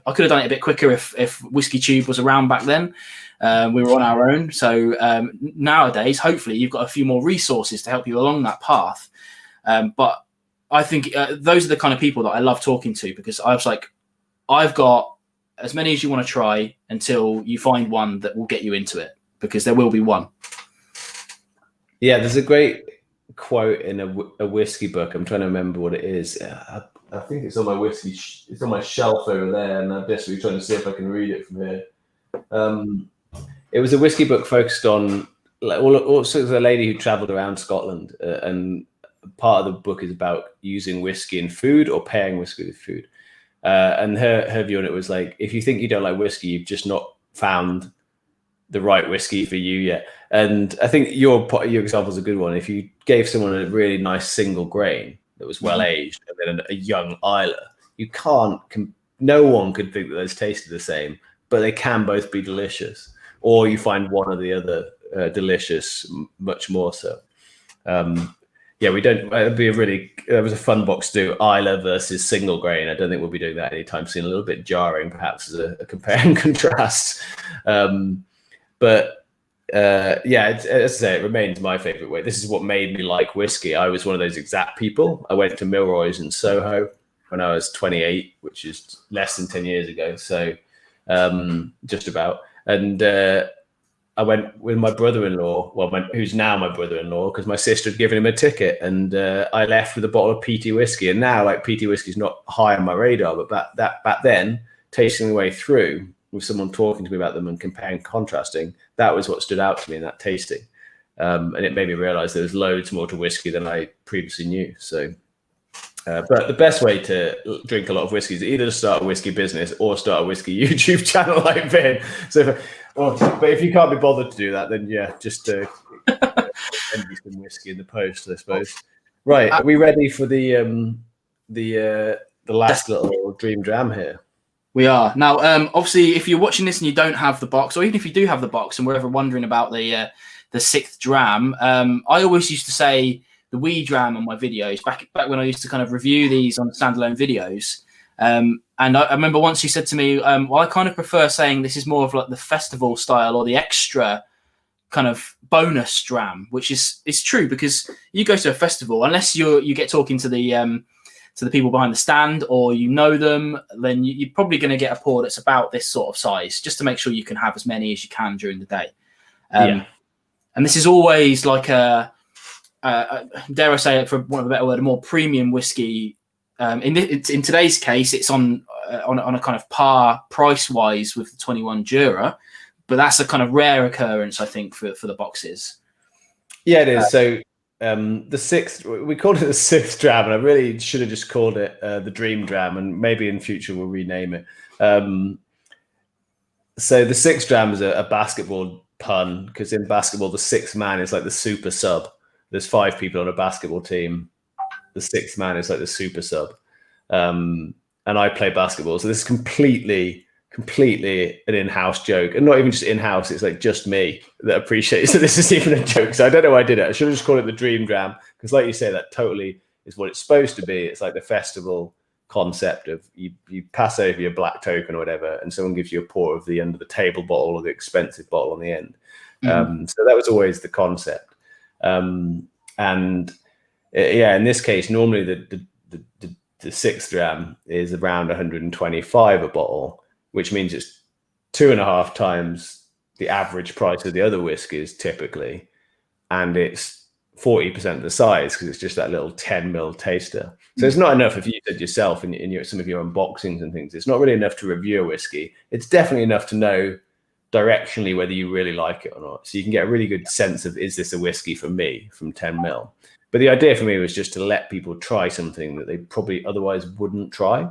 I could have done it a bit quicker if Whiskey Tube was around back then. We were on our own. So nowadays, hopefully, you've got a few more resources to help you along that path. But I think those are the kind of people that I love talking to because I was like, I've got as many as you want to try until you find one that will get you into it, because there will be one. Yeah, there's a great quote in a whiskey book. I'm trying to remember what it is. I think it's on my whiskey. It's on my shelf over there, and I'm desperately trying to see if I can read it from here. It was a whiskey book focused on also a lady who traveled around Scotland, and part of the book is about using whiskey in food or pairing whiskey with food. And her view on it was like, if you think you don't like whiskey, you've just not found the right whiskey for you yet. And I think your example is a good one. If you gave someone a really nice single grain that was well aged, and then a young Islay, you can't. No one could think that those tasted the same, but they can both be delicious. Or you find one or the other delicious, much more so. Yeah, we don't. It'd be that was a fun box to do. Islay versus single grain. I don't think we'll be doing that anytime soon. A little bit jarring, perhaps, as a compare and contrast. But yeah, as I say, it remains my favorite way. This is what made me like whiskey. I was one of those exact people. I went to Milroy's in Soho when I was 28, which is less than 10 years ago. So just about. And I went with my brother-in-law, who's now my brother-in-law, because my sister had given him a ticket, and I left with a bottle of peaty whiskey. And now, like, peaty whiskey is not high on my radar, but back then, tasting the way through, with someone talking to me about them and comparing, contrasting, that was what stood out to me in that tasting. And it made me realize there was loads more to whiskey than I previously knew. So, but the best way to drink a lot of whiskey is either to start a whiskey business or start a whiskey YouTube channel like Vin. So, but if you can't be bothered to do that, then yeah, just send you some whiskey in the post, I suppose. Right, are we ready for the last little dream dram here? We are. Now, obviously, if you're watching this and you don't have the box, or even if you do have the box and we're ever wondering about the sixth dram, I always used to say the wee dram on my videos, back when I used to kind of review these on standalone videos. And I remember once you said to me, well, I kind of prefer saying this is more of like the festival style or the extra kind of bonus dram, which is true, because you go to a festival, unless you get talking to the people behind the stand or you know them, then you're probably going to get a pour that's about this sort of size, just to make sure you can have as many as you can during the day. And this is always like a dare I say it, for want of a better word, a more premium whiskey. In today's case, it's on a kind of par price wise with the 21 Jura, but that's a kind of rare occurrence, I think, for the boxes. Yeah, it is. So the sixth, we called it the sixth dram, and I really should have just called it the Dream Dram, and maybe in future we'll rename it. So the sixth dram is a basketball pun, because in basketball the sixth man is like the super sub. There's 5 people on a basketball team. The sixth man is like the super sub. And I play basketball, so this is completely an in-house joke, and not even just in-house. It's like just me that appreciates that this isn't even a joke. So I don't know why I did it. I should have just called it the Dream Dram, because like you say, that totally is what it's supposed to be. It's like the festival concept of you pass over your black token or whatever, and someone gives you a pour of the under the table bottle or the expensive bottle on the end. So that was always the concept. In this case, normally the sixth dram is around 125 a bottle, which means it's 2.5 times the average price of the other whiskies typically, and it's 40% of the size, because it's just that little 10 ml taster. So it's not enough, if you said yourself in some of your unboxings and things, it's not really enough to review a whiskey. It's definitely enough to know directionally whether you really like it or not. So you can get a really good sense of, is this a whiskey for me from 10 ml? But the idea for me was just to let people try something that they probably otherwise wouldn't try.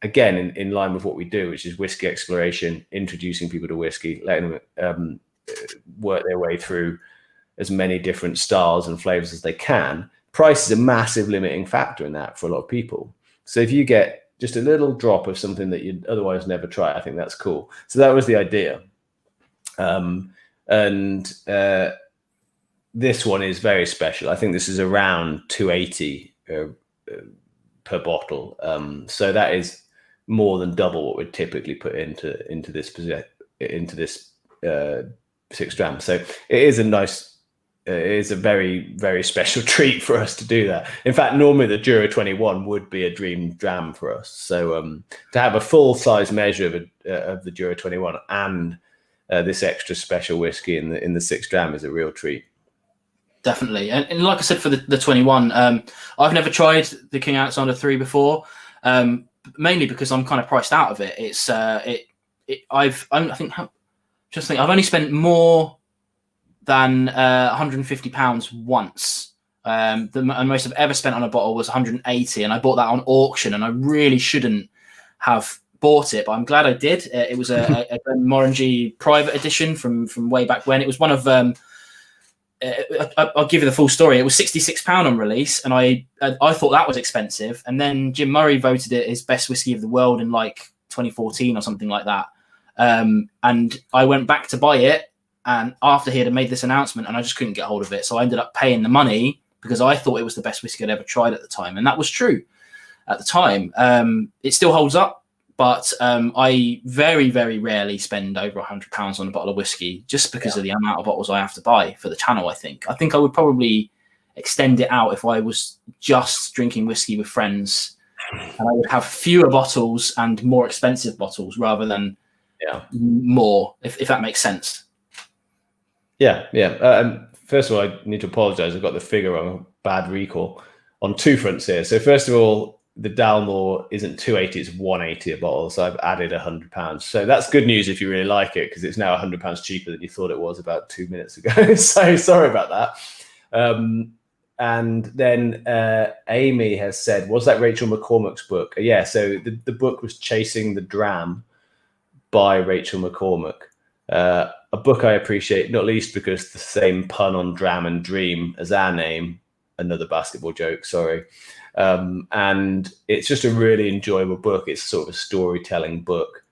Again, in line with what we do, which is whiskey exploration, introducing people to whiskey, letting them work their way through as many different styles and flavors as they can. Price is a massive limiting factor in that for a lot of people. So if you get just a little drop of something that you'd otherwise never try, I think that's cool. So that was the idea. This one is very special. I think this is around 280 per bottle. So that is more than double what we'd typically put into this 6 dram. So it is a very, very special treat for us to do that. In fact, normally the Jura 21 would be a dream dram for us. So to have a full size measure of the Jura 21 and this extra special whiskey in the 6 dram is a real treat. Definitely. And like I said, for the 21, I've never tried the King Alexander 3 before, mainly because I'm kind of priced out of it. I've only spent more than £150 once. The most I've ever spent on a bottle was 180, and I bought that on auction, and I really shouldn't have bought it, but I'm glad I did. It was a Morangi private edition from way back when. It was one of I'll give you the full story. It was £66 on release, and I thought that was expensive. And then Jim Murray voted it his best whiskey of the world in like 2014 or something like that. And I went back to buy it, and after he had made this announcement, and I just couldn't get hold of it, so I ended up paying the money because I thought it was the best whiskey I'd ever tried at the time, and that was true at the time. It still holds up. But I very, very rarely spend over £100 on a bottle of whiskey, just because of the amount of bottles I have to buy for the channel. I think I would probably extend it out if I was just drinking whiskey with friends, and I would have fewer bottles and more expensive bottles rather than more, if that makes sense. First of all, I need to apologise. I've got the figure wrong. Bad recall on 2 fronts here. So first of all, the Dalmore isn't 280, it's 180 a bottle. So I've added £100. So that's good news if you really like it, because it's now £100 cheaper than you thought it was about 2 minutes ago. So sorry about that. And then Amy has said, was that Rachel McCormack's book? Yeah, so the book was Chasing the Dram by Rachel McCormack. A book I appreciate, not least because the same pun on dram and dream as our name, another basketball joke, sorry. And it's just a really enjoyable book. It's sort of a storytelling book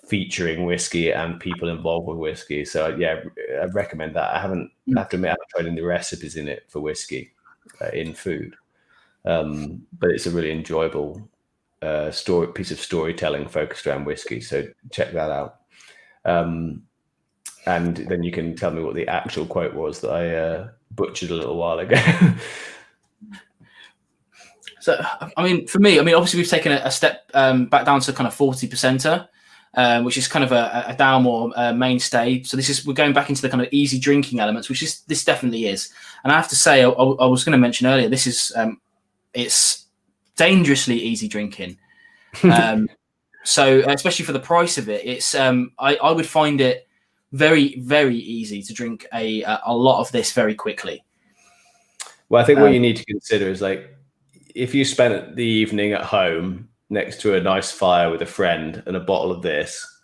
featuring whiskey and people involved with whiskey. So yeah, I recommend that. I have to admit, I haven't tried any recipes in it for whiskey in food, but it's a really enjoyable piece of storytelling focused around whiskey. So check that out. And then you can tell me what the actual quote was that I butchered a little while ago. So, I mean, for me, obviously we've taken a step back down to kind of 40%er, which is kind of a Dalmore mainstay. So we're going back into the kind of easy drinking elements, which this definitely is. And I have to say, I was going to mention earlier, this is it's dangerously easy drinking. So especially for the price of it, it's I would find it very, very easy to drink a lot of this very quickly. Well, I think what you need to consider is, like, if you spent the evening at home next to a nice fire with a friend and a bottle of this,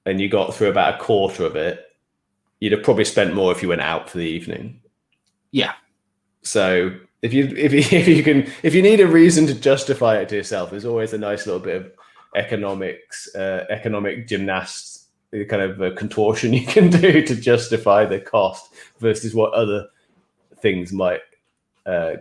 and you got through about a quarter of it, you'd have probably spent more if you went out for the evening. Yeah. So if you need a reason to justify it to yourself, there's always a nice little bit of economic gymnastics, kind of a contortion you can do to justify the cost versus what other things might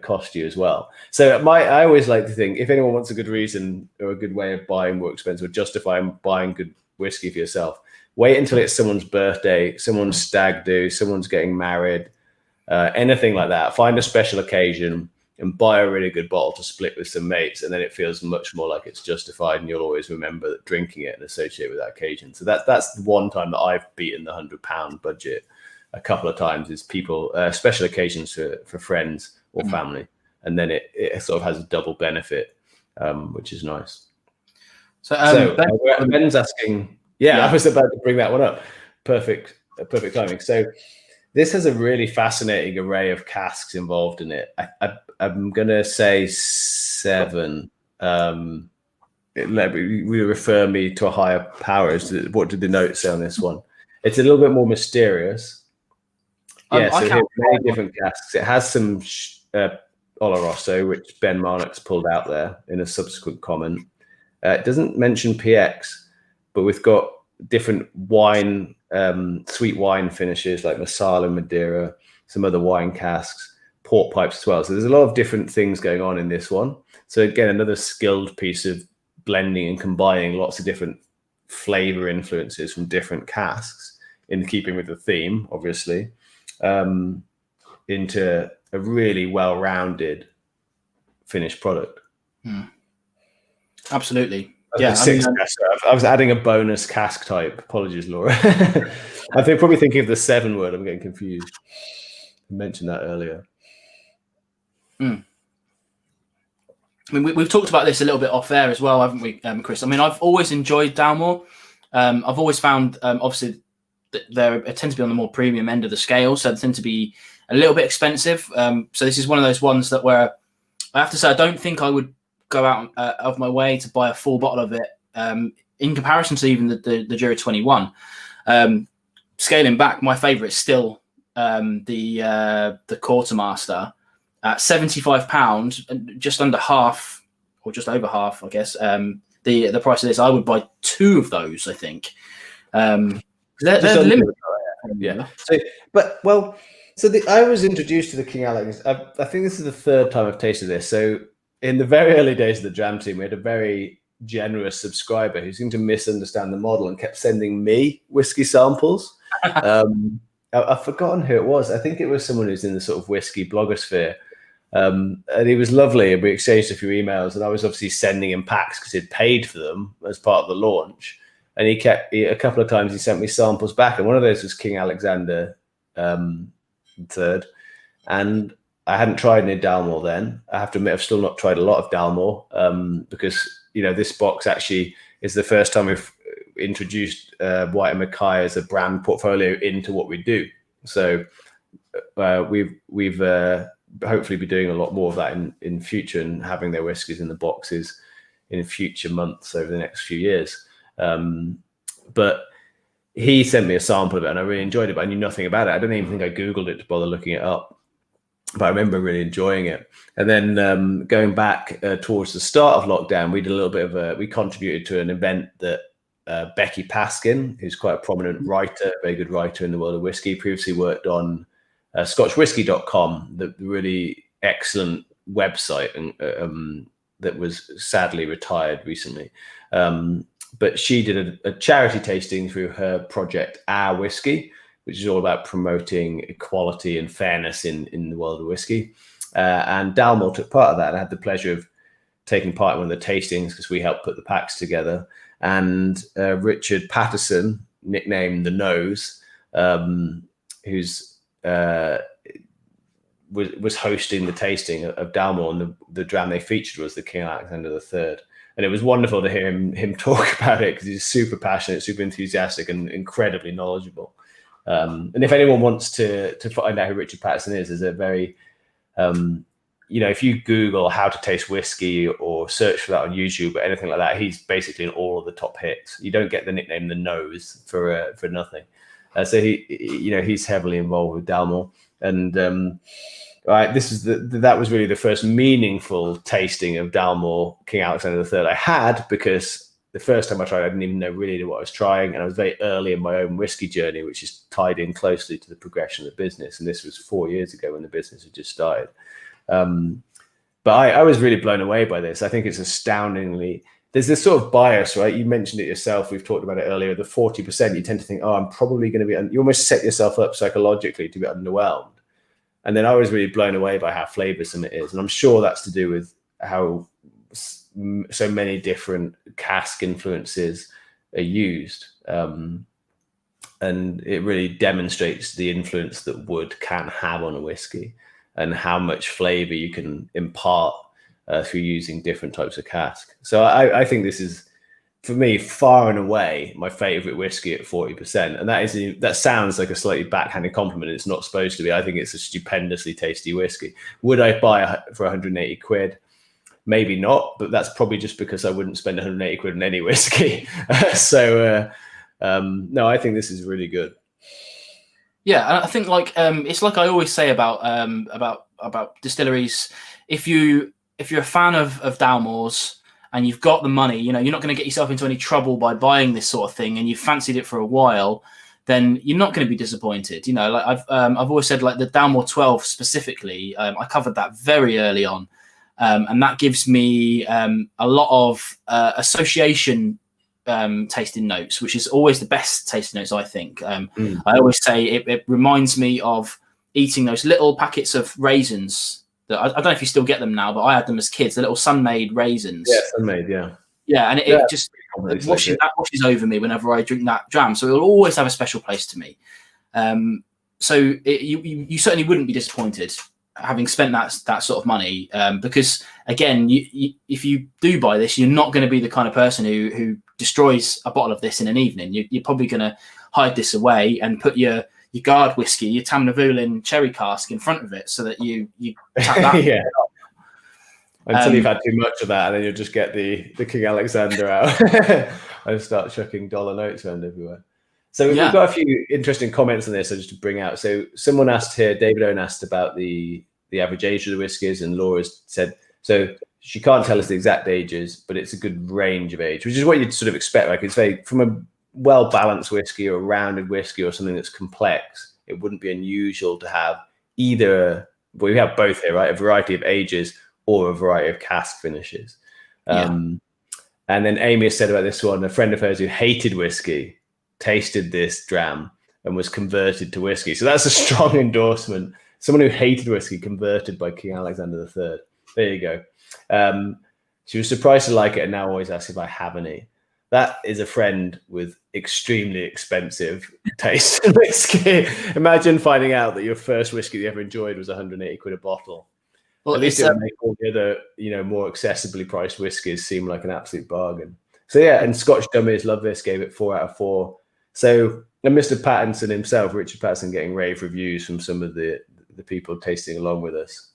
cost you as well. So I always like to think, if anyone wants a good reason or a good way of buying more expensive or justifying buying good whiskey for yourself, wait until it's someone's birthday, someone's stag do, someone's getting married, anything like that. Find a special occasion and buy a really good bottle to split with some mates, and then it feels much more like it's justified, and you'll always remember that drinking it and associate with that occasion. So that's the one time that I've beaten the £100 budget a couple of times, is people special occasions for friends or family, and then it sort of has a double benefit, which is nice. So Ben's asking, I was about to bring that one up. Perfect timing. So this has a really fascinating array of casks involved in it. I'm gonna say 7. We refer me to a higher power. What did the note say on this one? It's a little bit more mysterious. Yeah, so here's many different casks. It has some Oloroso, which Ben Marnock's pulled out there in a subsequent comment. It doesn't mention PX, but we've got different wine, sweet wine finishes like Marsala, Madeira, some other wine casks, port pipes as well. So there's a lot of different things going on in this one. So again, another skilled piece of blending and combining lots of different flavor influences from different casks, in keeping with the theme, obviously, into a really well-rounded finished product. Absolutely. I was adding a bonus cask type. Apologies, Laura. I'm probably thinking of the 7 word. I'm getting confused. I mentioned that earlier. I mean, we've talked about this a little bit off air as well, haven't we, Chris? I mean, I've always enjoyed Dalmore. I've always found, obviously, they tend to be on the more premium end of the scale, so they tend to be a little bit expensive. So this is one of those ones that where I have to say I don't think I would go out of my way to buy a full bottle of it in comparison to even the Jura 21. Scaling back, my favourite is still the Quartermaster at £75, just under half, or just over half, I guess. The price of this, I would buy 2 of those, I think. They're limited. Yeah. I was introduced to the King Alex. I think this is the 3rd time I've tasted this. So in the very early days of the Dram Team, we had a very generous subscriber who seemed to misunderstand the model and kept sending me whiskey samples. I've forgotten who it was. I think it was someone who's in the sort of whiskey blogosphere. And he was lovely, and we exchanged a few emails, and I was obviously sending him packs because he'd paid for them as part of the launch. And a couple of times he sent me samples back, and one of those was King Alexander III. And I hadn't tried any Dalmore then. I have to admit, I've still not tried a lot of Dalmore because, this box actually is the first time we've introduced White and Mackay as a brand portfolio into what we do. So we've hopefully be doing a lot more of that in future, and having their whiskies in the boxes in future months over the next few years. But he sent me a sample of it and I really enjoyed it, but I knew nothing about it. I don't even think I Googled it to bother looking it up, but I remember really enjoying it. And then going back towards the start of lockdown, we did a little bit of we contributed to an event that Becky Paskin, who's quite a prominent writer, very good writer in the world of whiskey, previously worked on scotchwhiskey.com, the really excellent website, and that was sadly retired recently. But she did a charity tasting through her project, Our Whiskey, which is all about promoting equality and fairness in the world of whiskey. And Dalmore took part of that. I had the pleasure of taking part in one of the tastings because we helped put the packs together. And Richard Patterson, nicknamed The Nose, who's was hosting the tasting of Dalmore, and the dram they featured was the King Alexander III. And it was wonderful to hear him talk about it because he's super passionate, super enthusiastic, and incredibly knowledgeable. And if anyone wants to find out who Richard Patterson is, there's a very, if you Google how to taste whiskey or search for that on YouTube or anything like that, he's basically in all of the top hits. You don't get the nickname The Nose for nothing. So he's heavily involved with Dalmore, and that was really the first meaningful tasting of Dalmore King Alexander III I had, because the first time I tried, I didn't even know really what I was trying, and I was very early in my own whiskey journey, which is tied in closely to the progression of the business. And this was 4 years ago when the business had just started. But I was really blown away by this. I think it's astoundingly. There's this sort of bias, right? You mentioned it yourself. We've talked about it earlier. The 40%, you tend to think, I'm probably going to be. You almost set yourself up psychologically to be underwhelmed. And then I was really blown away by how flavoursome it is. And I'm sure that's to do with how so many different cask influences are used. And it really demonstrates the influence that wood can have on a whiskey and how much flavour you can impart through using different types of cask. So I think this is, for me, far and away my favourite whiskey at 40%. And that sounds like a slightly backhanded compliment. It's not supposed to be. I think it's a stupendously tasty whiskey. Would I buy for 180 quid? Maybe not, but that's probably just because I wouldn't spend 180 quid on any whiskey. No, I think this is really good. Yeah, I think it's like I always say about distilleries. If you're a fan of Dalmore's and you've got the money, you're not going to get yourself into any trouble by buying this sort of thing, and you've fancied it for a while, then you're not going to be disappointed. I've always said, like the Dalmore 12 specifically, I covered that very early on, and that gives me a lot of association tasting notes, which is always the best tasting notes, I think. I always say it reminds me of eating those little packets of raisins. I don't know if you still get them now, but I had them as kids, the little sun-made raisins. Yeah, sun-made, yeah. Yeah, and it just washes over me whenever I drink that dram. So it'll always have a special place to me. So you certainly wouldn't be disappointed having spent that sort of money, because, again, if you do buy this, you're not going to be the kind of person who destroys a bottle of this in an evening. You're probably going to hide this away and put your guard whiskey, your Tamnavulin cherry cask in front of it, so that you tap that. Yeah. Until you've had too much of that, and then you'll just get the King Alexander out and start chucking dollar notes around everywhere. So we've got a few interesting comments on this, so just to bring out. So someone asked here, David Owen asked about the average age of the whiskies, and Laura's said, so she can't tell us the exact ages, but it's a good range of age, which is what you'd sort of expect. Like, it's very, from a well-balanced whiskey or a rounded whiskey or something that's complex, it wouldn't be unusual to have either, well, we have both here, right? A variety of ages or a variety of cask finishes. And then Amy has said about this one, a friend of hers who hated whiskey tasted this dram and was converted to whiskey. So that's a strong endorsement. Someone who hated whiskey converted by King Alexander III. There you go. She was surprised to like it and now always asks if I have any. that is a friend with extremely expensive taste in whiskey. Imagine finding out that your first whiskey you ever enjoyed was 180 quid a bottle. Well, at least it would make all the other, more accessibly priced whiskies seem like an absolute bargain. So yeah, and Scotch Dummies love this, gave it 4 out of 4. So, and Mr. Pattinson himself, Richard Pattinson, getting rave reviews from some of the people tasting along with us.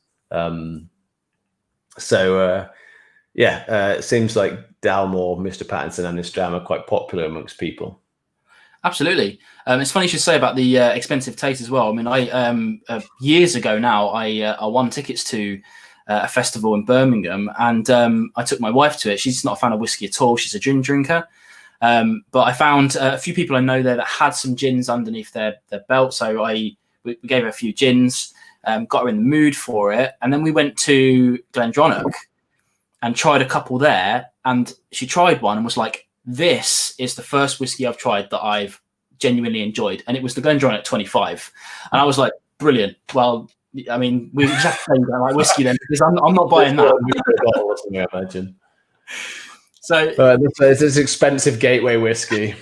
It seems like Dalmore, Mr. Pattinson, and this dram are quite popular amongst people. Absolutely. It's funny you should say about the expensive taste as well. I mean, I years ago now, I won tickets to a festival in Birmingham, and I took my wife to it. She's not a fan of whiskey at all. She's a gin drinker. But I found a few people I know there that had some gins underneath their belt. So we gave her a few gins, got her in the mood for it. And then we went to Glendronach and tried a couple there. And she tried one and was like, this is the first whiskey I've tried that I've genuinely enjoyed. And it was the Glendronach 25. And I was like, brilliant. Well, I mean, we just have to say you don't like whiskey then, because I'm not buying that. I imagine. So it's expensive gateway whiskey.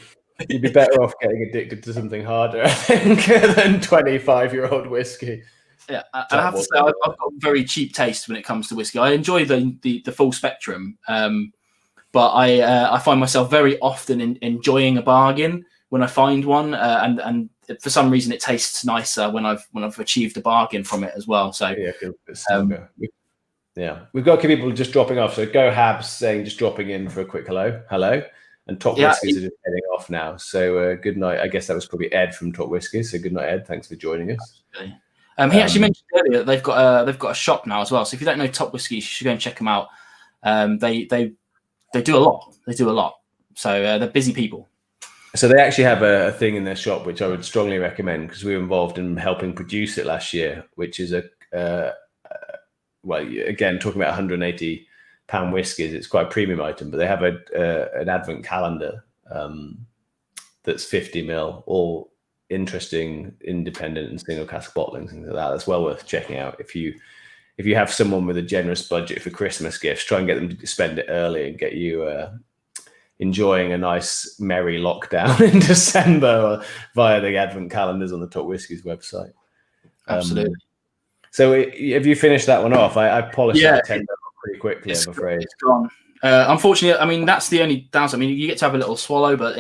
You'd be better off getting addicted to something harder, I think, than 25-year-old whiskey. Yeah, and I have to say, I've got very cheap taste when it comes to whiskey. I enjoy the full spectrum, but I find myself very often enjoying a bargain when I find one, and for some reason it tastes nicer when I've achieved a bargain from it as well. So yeah, we've got a few people just dropping off. So Go Habs saying just dropping in for a quick hello, and Top Whiskies are just heading off now. So good night. I guess that was probably Ed from Top Whiskies. So good night, Ed. Thanks for joining us. He actually mentioned earlier that they've got a shop now as well. So if you don't know Top Whiskies, you should go and check them out. They do a lot. They do a lot. So they're busy people. So they actually have a thing in their shop which I would strongly recommend, because we were involved in helping produce it last year, which is well, again, talking about 180 pound whiskies, it's quite a premium item, but they have an advent calendar that's 50 ml, all interesting, independent and single cask bottling, things like that. That's well worth checking out. If you have someone with a generous budget for Christmas gifts, try and get them to spend it early and get you enjoying a nice merry lockdown in December via the advent calendars on the Top Whiskies website. Absolutely. So have you finished that one off? I polished that tender pretty quickly, I'm afraid. It's gone. Unfortunately, I mean, that's the only downside. I mean, you get to have a little swallow, but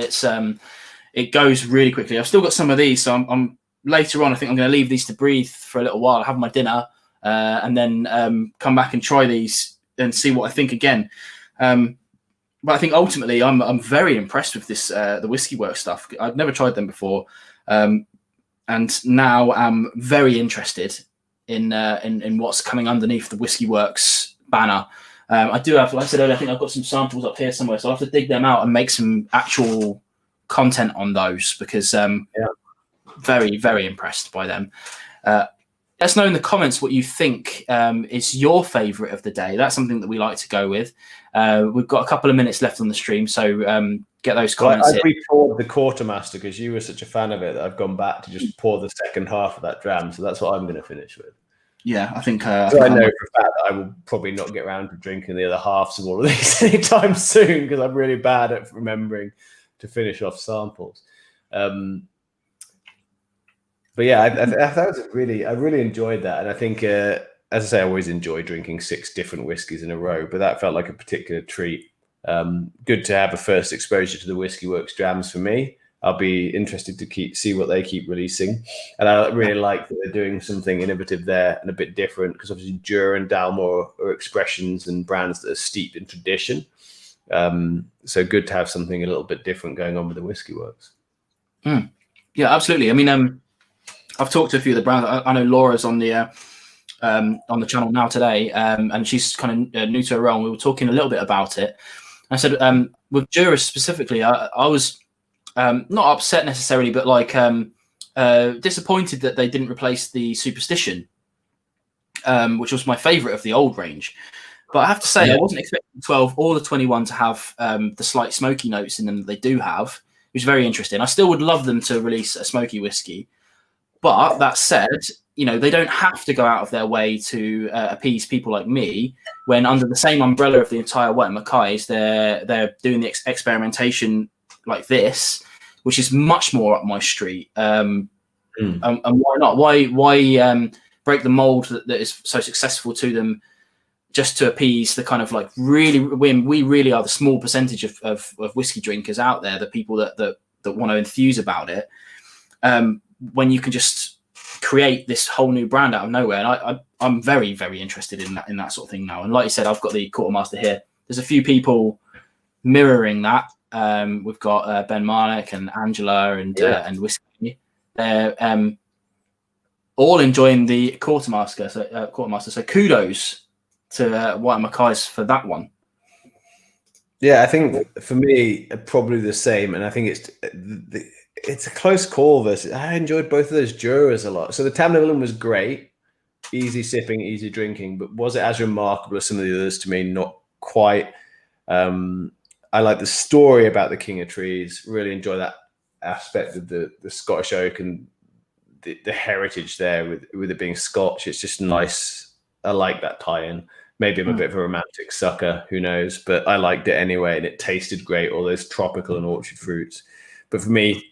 it goes really quickly. I've still got some of these, so I'm later on, I think I'm going to leave these to breathe for a little while, have my dinner, and then come back and try these and see what I think again. But I think ultimately I'm very impressed with this the Whisky Works stuff. I've never tried them before, and now I'm very interested in what's coming underneath the Whisky Works banner. I do have, like I said earlier, I think I've got some samples up here somewhere, so I'll have to dig them out and make some actual content on those, because very, very impressed by them. Let us know in the comments what you think is your favourite of the day. That's something that we like to go with. We've got a couple of minutes left on the stream, so get those comments in. I re-poured the Quartermaster because you were such a fan of it that I've gone back to just pour the second half of that dram, so that's what I'm going to finish with. Yeah, I think... I know for a fact that I will probably not get around to drinking the other halves of all of these anytime soon, because I'm really bad at remembering to finish off samples. But yeah, I thought it was I really enjoyed that. And I think, as I say, I always enjoy drinking 6 different whiskies in a row, but that felt like a particular treat. Good to have a first exposure to the Whisky Works drams for me. I'll be interested to see what they keep releasing. And I really like that they're doing something innovative there and a bit different, because obviously Jura and Dalmore are expressions and brands that are steeped in tradition. So good to have something a little bit different going on with the Whisky Works. Yeah, absolutely. I mean, I've talked to a few of the brands. I know Laura's on the channel now today, and she's kind of new to her role. And we were talking a little bit about it. I said with Jura specifically, I was not upset necessarily, but like disappointed that they didn't replace the Superstition, which was my favourite of the old range. But I have to say, I wasn't expecting the 12 or the 21 to have the slight smoky notes in them that they do have, which is very interesting. I still would love them to release a smoky whiskey. But that said, they don't have to go out of their way to appease people like me, when under the same umbrella of the entire White Mackays, they're doing the experimentation like this, which is much more up my street. And why not? Why break the mold that is so successful to them, just to appease the kind of like we really are the small percentage of whiskey drinkers out there, the people that want to enthuse about it. When you can just create this whole new brand out of nowhere, and I'm very, very interested in that sort of thing now. And like you said, I've got the Quartermaster here. There's a few people mirroring that. We've got Ben Marnick and Angela and Whiskey. They're all enjoying the Quartermaster. So kudos to White Mackays for that one. Yeah, I think for me probably the same, and I think it's a close call. I enjoyed both of those Juras a lot. So the Tamnavulin was great, easy sipping, easy drinking, but was it as remarkable as some of the others? To me, not quite. I like the story about the King of Trees. Really enjoy that aspect of the Scottish oak and the heritage there with it being Scotch. It's just nice. I like that tie-in. Maybe I'm a bit of a romantic sucker, who knows? But I liked it anyway, and it tasted great, all those tropical and orchard fruits. But for me,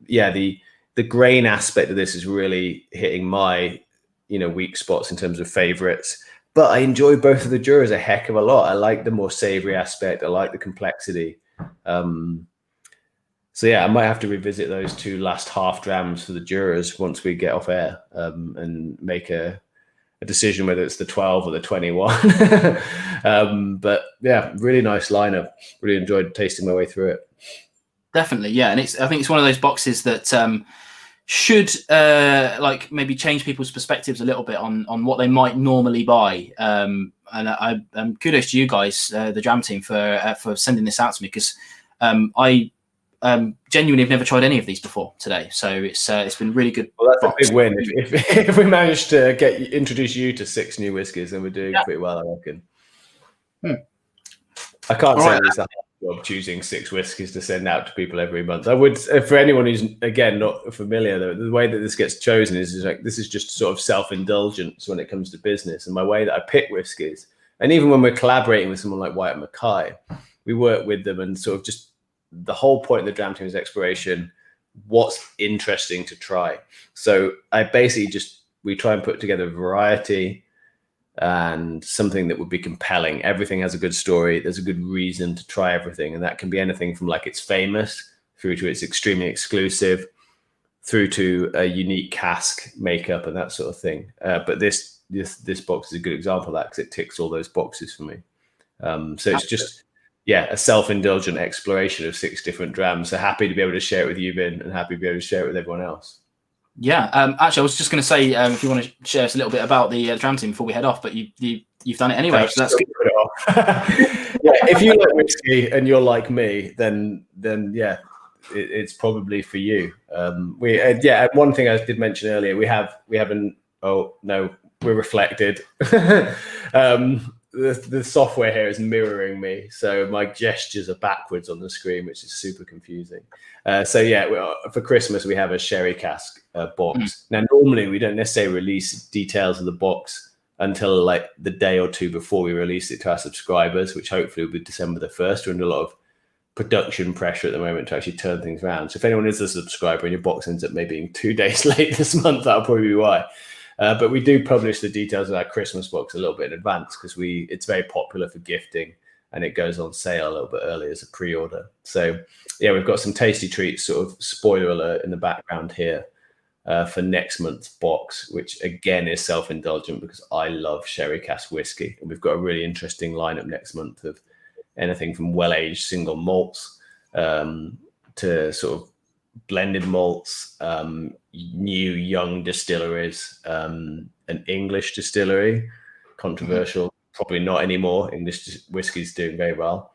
yeah, the grain aspect of this is really hitting my weak spots in terms of favorites. But I enjoy both of the Juras a heck of a lot. I like the more savory aspect. I like the complexity. So yeah, I might have to revisit those two last half drams for the Juras once we get off air, and make a decision whether it's the 12 or the 21. But yeah, really nice lineup. Really enjoyed tasting my way through it. Definitely, yeah, and I think it's one of those boxes that should like maybe change people's perspectives a little bit on what they might normally buy. And I kudos to you guys, the Dram Team, for sending this out to me, because I genuinely have never tried any of these before today. So it's been really good. Well, that's a big win. If we managed to introduce you to 6 new whiskies, then we're doing pretty well, I reckon. I can't say it's a hard job choosing 6 whiskies to send out to people every month. I would, for anyone who's again not familiar, the way that this gets chosen is like, this is just sort of self-indulgence when it comes to business. And my way that I pick whiskies, and even when we're collaborating with someone like White Mackay, we work with them and sort of just the whole point of the Dram Team is exploration. What's interesting to try? So I basically we try and put together a variety and something that would be compelling. Everything has a good story. There's a good reason to try everything. And that can be anything from like it's famous through to it's extremely exclusive, through to a unique cask makeup and that sort of thing. But this box is a good example of that, because it ticks all those boxes for me. So it's just, a self-indulgent exploration of 6 different drams. So happy to be able to share it with you, Vin, and happy to be able to share it with everyone else. Yeah, actually, I was just going to say, if you want to share us a little bit about the Dram Team before we head off, but you've done it anyway, so that's good. If you like whiskey and you're like me, then yeah, it's probably for you. One thing I did mention earlier, we're reflected. The software here is mirroring me, so my gestures are backwards on the screen, which is super confusing. For Christmas we have a sherry cask box. Now normally we don't necessarily release details of the box until like the day or two before we release it to our subscribers, which hopefully will be December the 1st. We're under a lot of production pressure at the moment to actually turn things around. So if anyone is a subscriber and your box ends up maybe being 2 days late this month, that'll probably be why. But we do publish the details of our Christmas box a little bit in advance, because it's very popular for gifting, and it goes on sale a little bit early as a pre-order. So yeah, we've got some tasty treats, sort of spoiler alert in the background here, for next month's box, which again is self-indulgent because I love sherry cask whiskey, and we've got a really interesting lineup next month of anything from well-aged single malts to sort of blended malts, new young distilleries, an English distillery, controversial, probably not anymore. English whiskey's doing very well.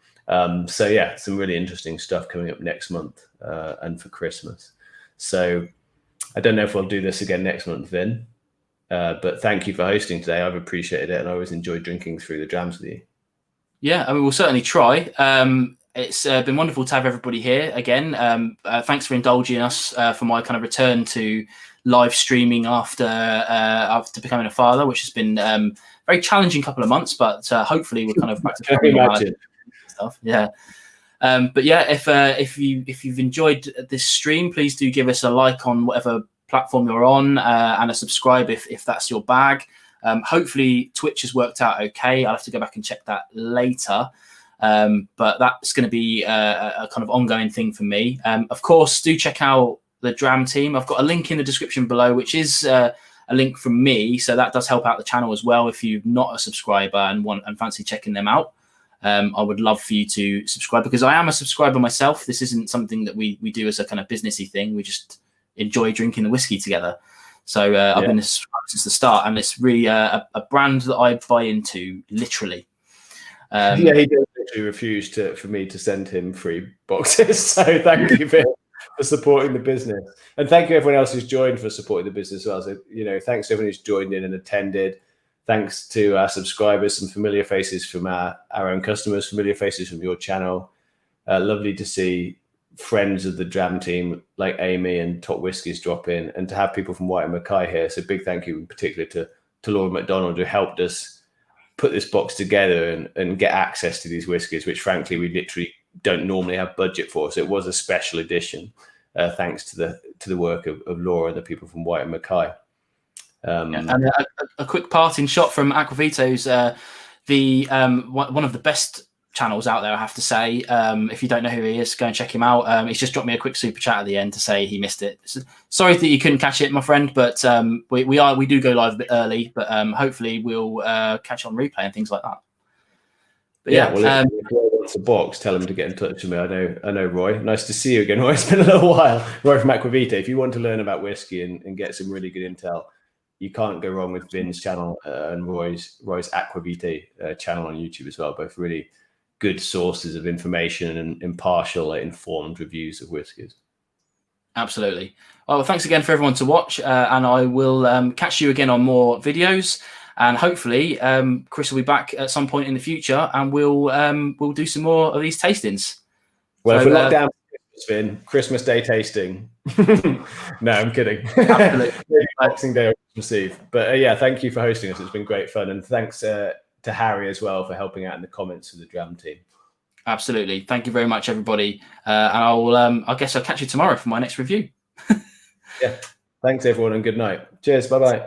So yeah, some really interesting stuff coming up next month and for Christmas. So I don't know if we'll do this again next month, Vin, but thank you for hosting today. I've appreciated it, and I always enjoy drinking through the drams with you. Yeah, I mean, we'll certainly try. It's been wonderful to have everybody here again. Thanks for indulging us for my kind of return to live streaming after becoming a father, which has been very challenging couple of months, but hopefully we're kind of back to normality stuff. Yeah. But yeah, if you've enjoyed this stream, please do give us a like on whatever platform you're on, and a subscribe if that's your bag. Hopefully Twitch has worked out okay. I'll have to go back and check that later. But that's going to be a kind of ongoing thing for me. Of course, do check out the Dram Team. I've got a link in the description below, which is a link from me, so that does help out the channel as well. If you're not a subscriber and fancy checking them out, I would love for you to subscribe, because I am a subscriber myself. This isn't something that we do as a kind of businessy thing. We just enjoy drinking the whiskey together. So I've been a subscriber since the start, and it's really a brand that I buy into, literally. Yeah, he did actually refuse for me to send him free boxes. So thank you for supporting the business, and thank you everyone else who's joined for supporting the business as well. So thanks to everyone who's joined in and attended. Thanks to our subscribers, some familiar faces from our own customers, familiar faces from your channel. Lovely to see friends of the Dram Team like Amy and Top Whiskies drop in, and to have people from White and Mackay here. So big thank you in particular to Laura McDonald, who helped us put this box together and get access to these whiskies, which frankly we literally don't normally have budget for. So it was a special edition, thanks to the work of Laura and the people from White and Mackay. And a quick parting shot from Aquavito's, one of the best channels out there, I have to say. If you don't know who he is, go and check him out. He's just dropped me a quick super chat at the end to say he missed it. So, sorry that you couldn't catch it, my friend, but we do go live a bit early, but hopefully we'll catch on replay and things like that. But yeah, well, if Roy wants a box, tell him to get in touch with me. I know Roy. Nice to see you again, Roy. It's been a little while. Roy from Aquavito. If you want to learn about whiskey and get some really good intel, you can't go wrong with Vin's channel and Roy's Aquavito channel on YouTube as well. Both really good sources of information and impartial, informed reviews of whiskies. Absolutely. Well, thanks again for everyone to watch, and I will catch you again on more videos. And hopefully, Chris will be back at some point in the future, and we'll do some more of these tastings. Well, if we're locked down for Christmas, Vin, Christmas Day tasting. No, I'm kidding. Absolutely. Boxing Day or Christmas Eve. But yeah, thank you for hosting us. It's been great fun, and thanks to Harry as well for helping out in the comments of the Dram Team. Absolutely. Thank you very much, everybody. And I guess I'll catch you tomorrow for my next review. Yeah. Thanks, everyone, and good night. Cheers. Bye-bye.